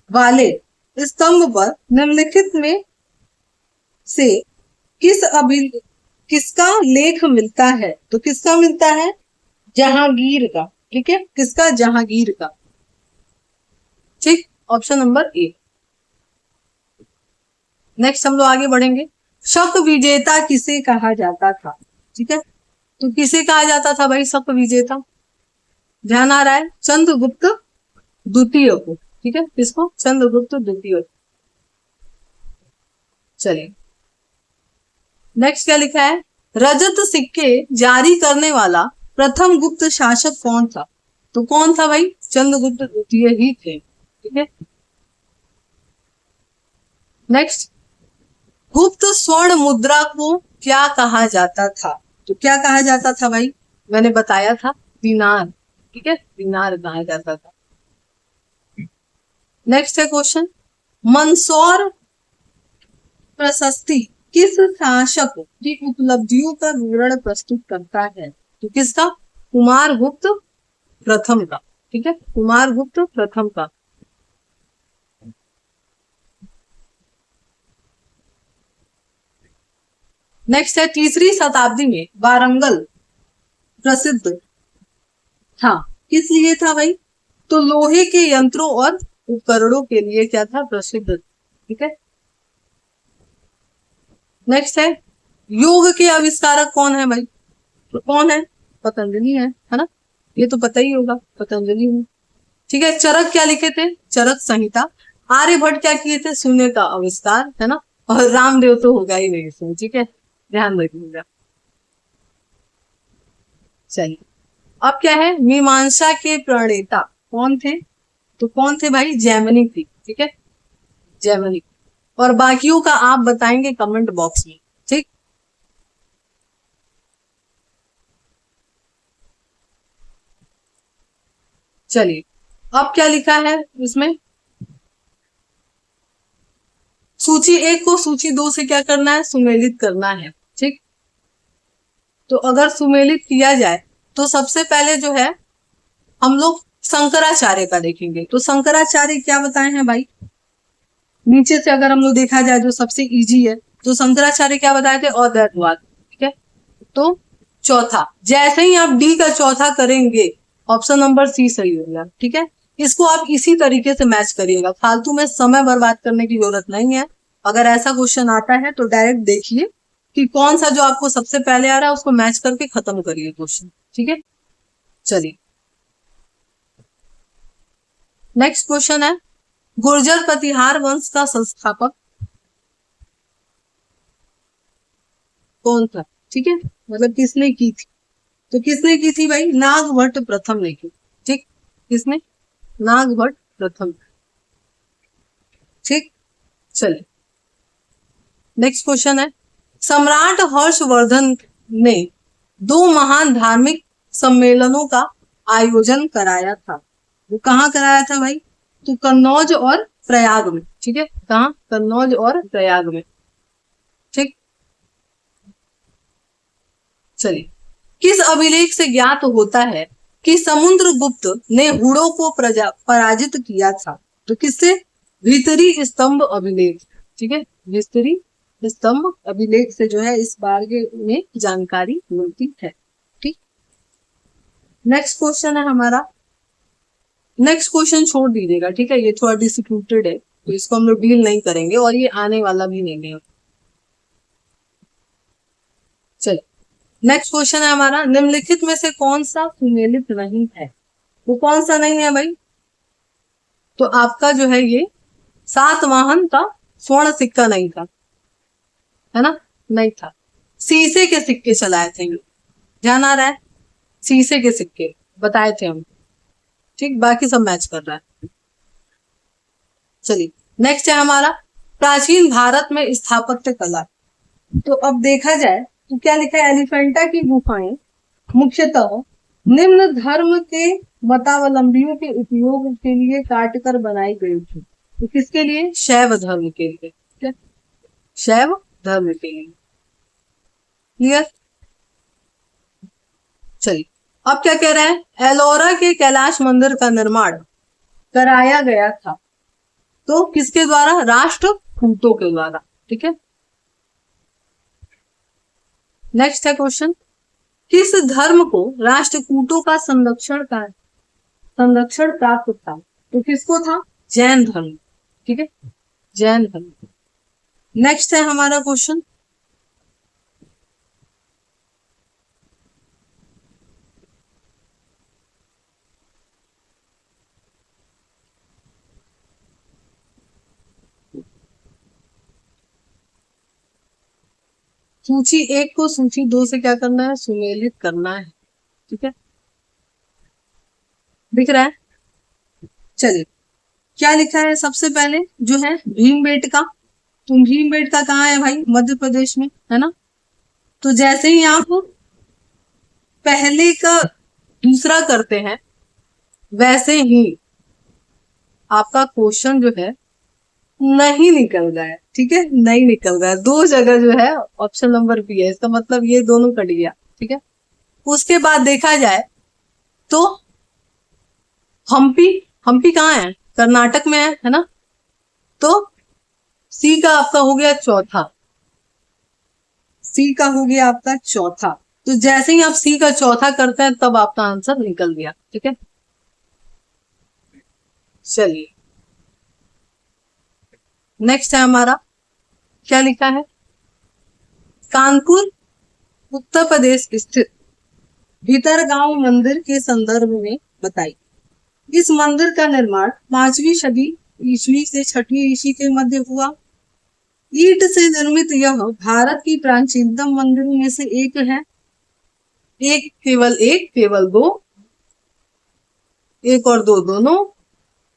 वाले स्तंभ पर निम्नलिखित में से किसका लेख मिलता है? तो किसका मिलता है? जहांगीर का। ठीक है, किसका? जहांगीर का। ठीक, ऑप्शन नंबर ए। नेक्स्ट हम लोग आगे बढ़ेंगे, शक विजेता किसे कहा जाता था? ठीक है, तो किसे कहा जाता था भाई शक विजेता? ध्यान आ रहा है? चंद्रगुप्त द्वितीय को। ठीक है, किसको? चंद्रगुप्त द्वितीय। चलिए नेक्स्ट क्या लिखा है, रजत सिक्के जारी करने वाला प्रथम गुप्त शासक कौन था? तो कौन था भाई? चंद्रगुप्त द्वितीय ही थे। ठीक है, नेक्स्ट, गुप्त स्वर्ण मुद्रा को क्या कहा जाता था? तो क्या कहा जाता था भाई? मैंने बताया था, दिनार। ठीक है, दिनार कहा जाता था। नेक्स्ट है क्वेश्चन, मंदसौर प्रशस्ति किस शासक की उपलब्धियों का विवरण प्रस्तुत करता है? तो किसका? कुमार गुप्त प्रथम का। ठीक है, कुमार गुप्त प्रथम का। नेक्स्ट है, तीसरी शताब्दी में वारंगल प्रसिद्ध था, किस लिए था भाई? तो लोहे के यंत्रों और उपकरणों के लिए क्या था? प्रसिद्ध। ठीक है, नेक्स्ट है, योग के आविष्कारक कौन है भाई? तो कौन है? पतंजलि है ना? ये तो पता ही होगा, पतंजलि है। ठीक है, चरक क्या लिखे थे? चरक संहिता। आर्यभट्ट क्या किए थे? शून्य का आविष्कार, है ना? और रामदेव तो होगा ही नहीं इसमें। ठीक है, ध्यान रखिएगा। चलिए, अब क्या है, मीमांसा के प्रणेता कौन थे? तो कौन थे भाई? जैमिनी थी। ठीक है, जैमिनी। और बाकियों का आप बताएंगे कमेंट बॉक्स में। ठीक, चलिए अब क्या लिखा है इसमें, सूची 1 को सूची 2 से क्या करना है, सुमेलित करना है। ठीक, तो अगर सुमेलित किया जाए तो सबसे पहले जो है हम लोग शंकराचार्य का देखेंगे। तो शंकराचार्य क्या बताए हैं भाई, नीचे से अगर हम लोग देखा जाए जो सबसे इजी है, तो शंकराचार्य क्या बताए थे, अद्वैतवाद। ठीक है, तो चौथा, जैसे ही आप डी का चौथा करेंगे ऑप्शन नंबर सी सही होगा। ठीक है, इसको आप इसी तरीके से मैच करिएगा, फालतू में समय बर्बाद करने की जरूरत नहीं है। अगर ऐसा क्वेश्चन आता है तो डायरेक्ट देखिए कि कौन सा जो आपको सबसे पहले आ रहा है उसको मैच करके खत्म करिए क्वेश्चन। ठीक है, चलिए नेक्स्ट क्वेश्चन है, गुर्जर प्रतिहार वंश का संस्थापक कौन था। ठीक है, मतलब किसने की थी, तो किसने की थी भाई, नागभट्ट प्रथम ने की। ठीक, किसने, नागभट्ट प्रथम। ठीक, चलिए नेक्स्ट क्वेश्चन है, सम्राट हर्षवर्धन ने 2 महान धार्मिक सम्मेलनों का आयोजन कराया था। वो कहाँ कराया था भाई, तो कन्नौज और प्रयाग में। ठीक है, कहाँ, कन्नौज और प्रयाग में। ठीक, चलिए किस अभिलेख से ज्ञात होता है कि समुद्रगुप्त ने हुड़ों को पराजित किया था। तो किससे, भीतरी स्तंभ अभिलेख। ठीक है, भीतरी स्तंभ अभिलेख से जो है इस बारे में जानकारी मिलती है। ठीक, नेक्स्ट क्वेश्चन है हमारा, नेक्स्ट क्वेश्चन छोड़ दीजिएगा। ठीक है, ये थोड़ा डिस्प्यूटेड है तो इसको हम लोग डील नहीं करेंगे और ये आने वाला भी नहीं है। चलिए नेक्स्ट क्वेश्चन है हमारा, निम्नलिखित में से कौन सा सुमेलित नहीं है। वो कौन सा नहीं है भाई, तो आपका जो है ये सातवाहन का स्वर्ण सिक्का नहीं था, है ना, नहीं था। शीशे के सिक्के चलाए थे, ध्यान आ रहा है, शीशे के सिक्के बताए थे हम। ठीक, बाकी सब मैच कर रहा है। चलिए नेक्स्ट है हमारा, प्राचीन भारत में स्थापत्य कला। तो अब देखा जाए तो क्या लिखा है, एलिफेंटा की गुफाएं मुख्यतः निम्न धर्म के मतावलंबियों के उपयोग के लिए काटकर बनाई गई थी। तो किसके लिए, शैव धर्म के लिए। क्या, शैव धर्म के लिए। क्लियर, चलिए अब क्या कह रहे हैं, एलोरा के कैलाश मंदिर का निर्माण कराया गया था। तो किसके द्वारा, राष्ट्रकूटों के द्वारा। ठीक है, नेक्स्ट है क्वेश्चन, किस धर्म को राष्ट्रकूटों का संरक्षण प्राप्त था। तो किसको था, जैन धर्म। ठीक है, जैन धर्म। नेक्स्ट है हमारा क्वेश्चन, सूची 1 को सूची 2 से क्या करना है, सुमेलित करना है। ठीक है, दिख रहा है। चलिए क्या लिखा है, सबसे पहले जो है भीमबेटका। तो भीमबेटका कहाँ है भाई, मध्य प्रदेश में, है ना। तो जैसे ही आप पहले का दूसरा करते हैं वैसे ही आपका क्वेश्चन जो है नहीं निकल रहा है। ठीक है, नहीं निकल रहा है, 2 जगह जो है ऑप्शन नंबर बी है, इसका मतलब ये दोनों कट गया। ठीक है, उसके बाद देखा जाए तो हम्पी, हम्पी कहाँ है, कर्नाटक में है ना। तो सी का आपका हो गया चौथा, सी का हो गया आपका चौथा। तो जैसे ही आप सी का चौथा करते हैं तब आपका आंसर निकल गया। ठीक है, चलिए नेक्स्ट है हमारा, क्या लिखा है, कानपुर उत्तर प्रदेश स्थित भीतरगांव मंदिर के संदर्भ में बताई। इस मंदिर का निर्माण 5वीं सदी ईस्वी से 6वीं ईस्वी के मध्य हुआ। ईंट से निर्मित यह भारत की प्राचीनतम मंदिरों में से एक है। एक, केवल दो, एक और दो दोनों,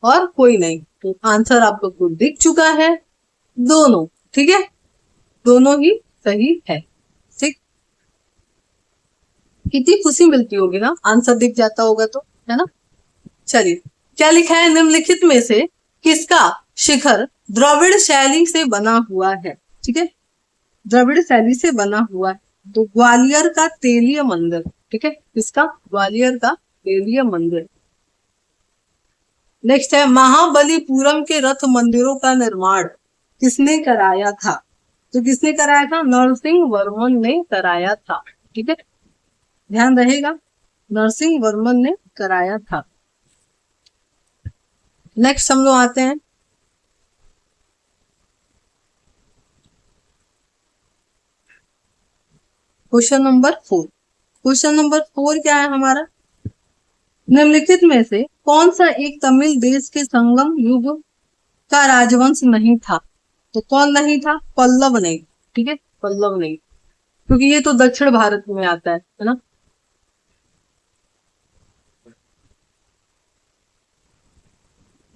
और कोई नहीं। तो आंसर आप लोग को दिख चुका है, दोनों। ठीक है, दोनों ही सही है। ठीक, कितनी खुशी मिलती होगी ना, आंसर दिख जाता होगा तो, है ना। चलिए क्या लिखा है, निम्नलिखित में से किसका शिखर द्रविड़ शैली से बना हुआ है। ठीक है, द्रविड़ शैली से बना हुआ है। तो ग्वालियर का तेलीय मंदिर। ठीक है, किसका, ग्वालियर का तेलीय मंदिर। नेक्स्ट है, महाबलीपुरम के रथ मंदिरों का निर्माण किसने कराया था। तो किसने कराया था, नरसिंह वर्मन ने कराया था। ठीक है, ध्यान रहेगा, नरसिंह वर्मन ने कराया था। नेक्स्ट हम लोग आते हैं क्वेश्चन नंबर 4। क्वेश्चन नंबर 4 क्या है हमारा, निम्नलिखित में से कौन सा एक तमिल देश के संगम युग का राजवंश नहीं था। तो कौन नहीं था, पल्लव नहीं। ठीक है, पल्लव नहीं, क्योंकि ये तो दक्षिण भारत में आता है ना।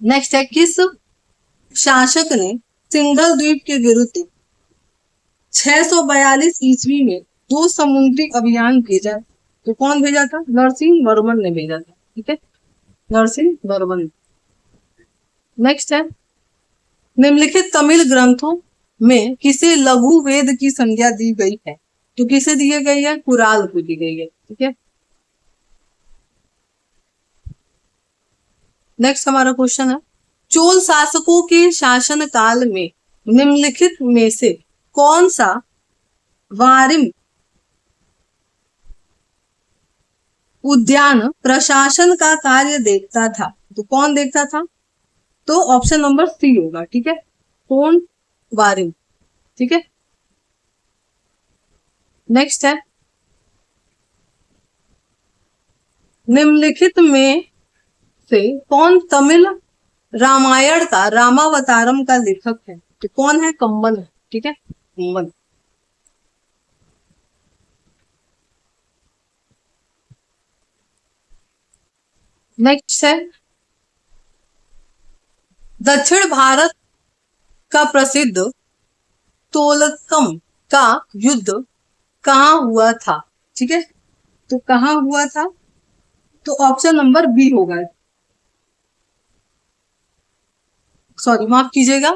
नेक्स्ट है, किस शासक ने सिंघल द्वीप के विरुद्ध 642 ईस्वी में 2 समुद्री अभियान भेजा। तो कौन भेजा था, नरसिंह वर्मन ने भेजा था। ठीक है, नरसिंह वर्मन। नेक्स्ट है, निम्नलिखित तमिल ग्रंथों में किसे लघु वेद की संज्ञा दी गई है। तो किसे दी गई है, कुराल को दी गई है। ठीक है, नेक्स्ट हमारा क्वेश्चन है, चोल शासकों के शासन काल में निम्नलिखित में से कौन सा वारिम उद्यान प्रशासन का कार्य देखता था। तो कौन देखता था, तो ऑप्शन नंबर सी होगा। ठीक है, कौन, वारिम। ठीक है, नेक्स्ट है, निम्नलिखित में से कौन तमिल रामायण का रामावतारम का लेखक है। तो कौन है, कंबन है। ठीक है, कंबन। नेक्स्ट है, दक्षिण भारत का प्रसिद्ध तोलकम का युद्ध कहाँ हुआ था। ठीक है, तो कहाँ हुआ था, तो ऑप्शन नंबर बी होगा। सॉरी, माफ कीजिएगा,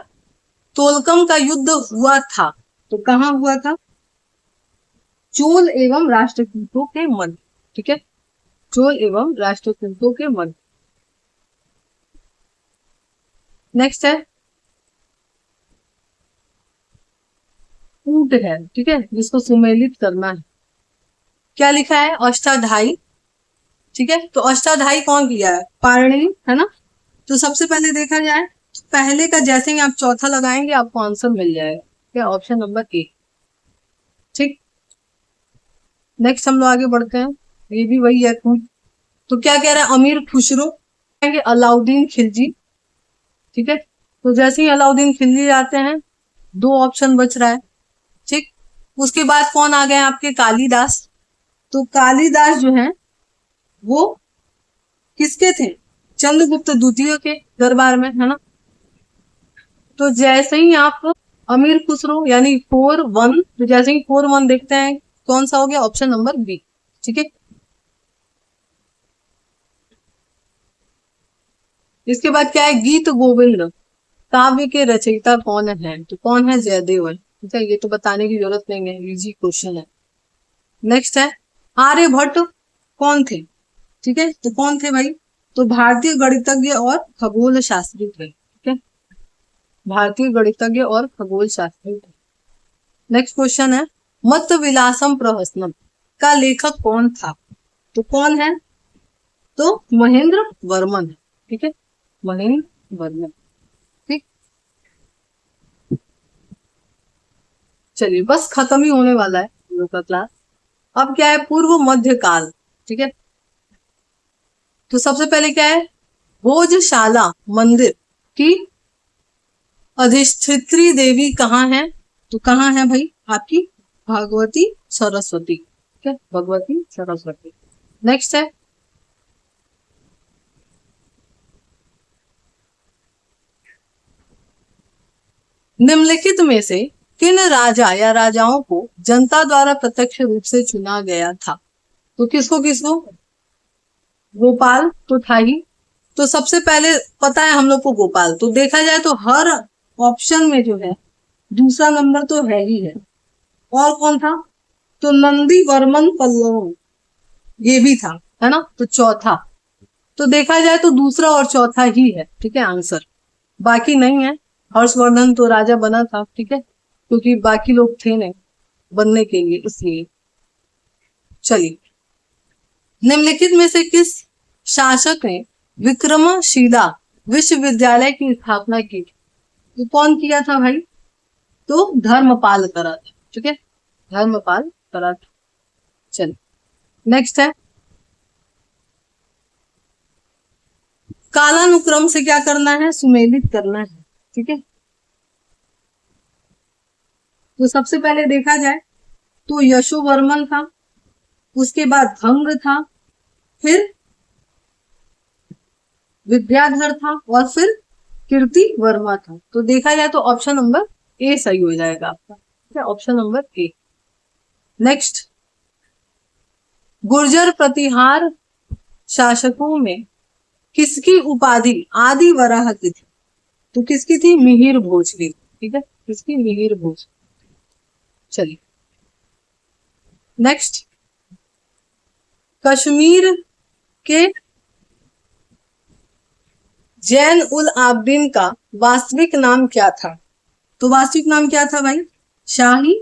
तोलकम का युद्ध हुआ था, तो कहाँ हुआ था, चोल एवं राष्ट्रकूटों के मध्य। ठीक है, चोल एवं राष्ट्रकूटों के मध्य। नेक्स्ट है, कूट है। ठीक है, जिसको सुमेलित करना है। क्या लिखा है, अष्टाध्यायी। ठीक है, तो अष्टाध्यायी कौन किया है, पाणिनि है ना। तो सबसे पहले देखा जाए, पहले का जैसे ही आप चौथा लगाएंगे आपको आंसर मिल जाएगा। क्या, ऑप्शन नंबर ए। ठीक, नेक्स्ट हम लोग आगे बढ़ते हैं, ये भी वही है। तो क्या कह रहा है, अमीर खुसरो, अलाउद्दीन खिलजी। ठीक है, तो जैसे ही अलाउद्दीन खिलजी आते हैं, 2 ऑप्शन बच रहा है। ठीक, उसके बाद कौन आ गए आपके, कालिदास। तो कालिदास जो है वो किसके थे, चंद्रगुप्त द्वितीय के दरबार में, है ना। तो जैसे ही आप अमीर खुसरो यानी 4-1, तो जैसे ही 4-1 देखते हैं, कौन सा हो गया, ऑप्शन नंबर बी। ठीक है, इसके बाद क्या है, गीत गोविंद काव्य के रचयिता कौन है। तो कौन है, जयदेव। ठीक है, ये तो बताने की जरूरत नहीं है, इजी क्वेश्चन है। नेक्स्ट है, आर्यभट्ट कौन थे। ठीक है, तो कौन थे भाई, तो भारतीय गणितज्ञ और खगोल शास्त्री थे। ठीक है, भारतीय गणितज्ञ और खगोल शास्त्री थे। नेक्स्ट क्वेश्चन है, मत विलासम प्रहसनम का लेखक कौन था। तो कौन है, तो महेंद्र वर्मन है। ठीक है, महेंद्र वर्मन। ठीक, चलिए बस खत्म ही होने वाला है हम लोग का क्लास। अब क्या है, पूर्व मध्य काल। ठीक है, तो सबसे पहले क्या है, भोजशाला मंदिर की अधिष्ठित्री देवी कहाँ है। तो कहाँ है भाई, आपकी भगवती सरस्वती। ठीक है, भगवती सरस्वती। नेक्स्ट है, निम्नलिखित में से किन राजा या राजाओं को जनता द्वारा प्रत्यक्ष रूप से चुना गया था। तो किसको किसको, गोपाल तो था ही, तो सबसे पहले पता है हम लोग को गोपाल, तो देखा जाए तो हर ऑप्शन में जो है दूसरा नंबर तो है ही है। और कौन था? तो नंदी वर्मन पल्लव, ये भी था, है ना। तो चौथा, तो देखा जाए तो दूसरा और चौथा ही है, ठीक है आंसर, बाकी नहीं है। हर्षवर्धन तो राजा बना था, ठीक है, क्योंकि बाकी लोग थे नहीं बनने के लिए, इसलिए। चलिए, निम्नलिखित में से किस शासक ने विक्रमशिला विश्वविद्यालय की स्थापना की? तो कौन किया था भाई? तो धर्मपाल करा था, ठीक है, धर्मपाल करा था। चलिए, नेक्स्ट है, कालानुक्रम से क्या करना है? सुमेलित करना है, ठीक है। तो सबसे पहले देखा जाए तो यशोवर्मन था, उसके बाद भंग था, फिर विद्याधर था, और फिर कीर्ति वर्मा था। तो देखा जाए तो ऑप्शन नंबर ए सही हो जाएगा आपका, ठीक है, option number A. Next, Gurjara Pratihara शासकों में किसकी उपाधि आदि वराह की थी? तो किसकी थी? मिहिर भोज की, ठीक है, किसकी? मिहिर भोज। चलिए, नेक्स्ट, कश्मीर के जैन उल आबदीन का वास्तविक नाम क्या था? तो वास्तविक नाम क्या था भाई? शाही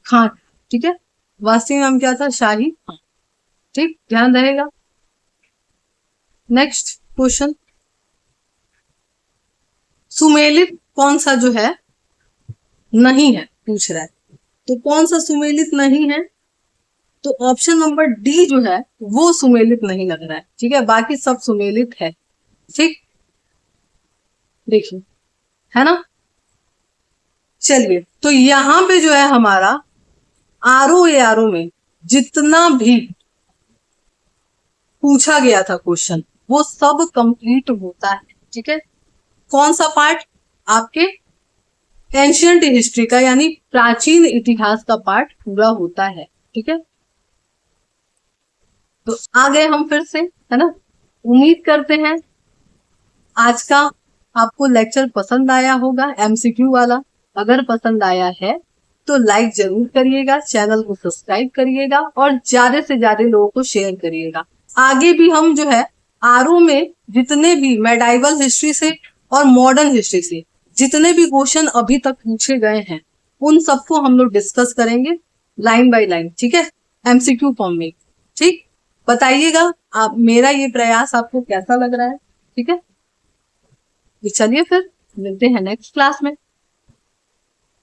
खान, ठीक है, वास्तविक नाम क्या था? शाही खान, ठीक, ध्यान रहेगा। नेक्स्ट क्वेश्चन, सुमेलित कौन सा जो है नहीं है पूछ रहा है, तो कौन सा सुमेलित नहीं है? तो ऑप्शन नंबर डी जो है वो सुमेलित नहीं लग रहा है, ठीक है, बाकी सब सुमेलित है, ठीक, देखिए, है ना। चलिए, तो यहां पे जो है हमारा आरओ में जितना भी पूछा गया था क्वेश्चन वो सब कंप्लीट होता है, ठीक है। कौन सा पार्ट? आपके एंशियंट हिस्ट्री का, यानी प्राचीन इतिहास का पार्ट पूरा होता है, ठीक है। तो आ गए हम फिर से, है ना। उम्मीद करते हैं आज का आपको लेक्चर पसंद आया होगा, एमसीक्यू वाला। अगर पसंद आया है तो लाइक जरूर करिएगा, चैनल को सब्सक्राइब करिएगा और ज्यादा से ज्यादा लोगों को शेयर करिएगा। आगे भी हम जो है आरओ में जितने भी मेडाइवल हिस्ट्री से और मॉडर्न हिस्ट्री से जितने भी क्वेश्चन अभी तक पूछे गए हैं उन सबको हम लोग डिस्कस करेंगे लाइन बाय लाइन, ठीक है, एमसीक्यू फॉर्म में, ठीक। बताइएगा आप मेरा ये प्रयास आपको कैसा लग रहा है, ठीक है। चलिए फिर मिलते हैं नेक्स्ट क्लास में।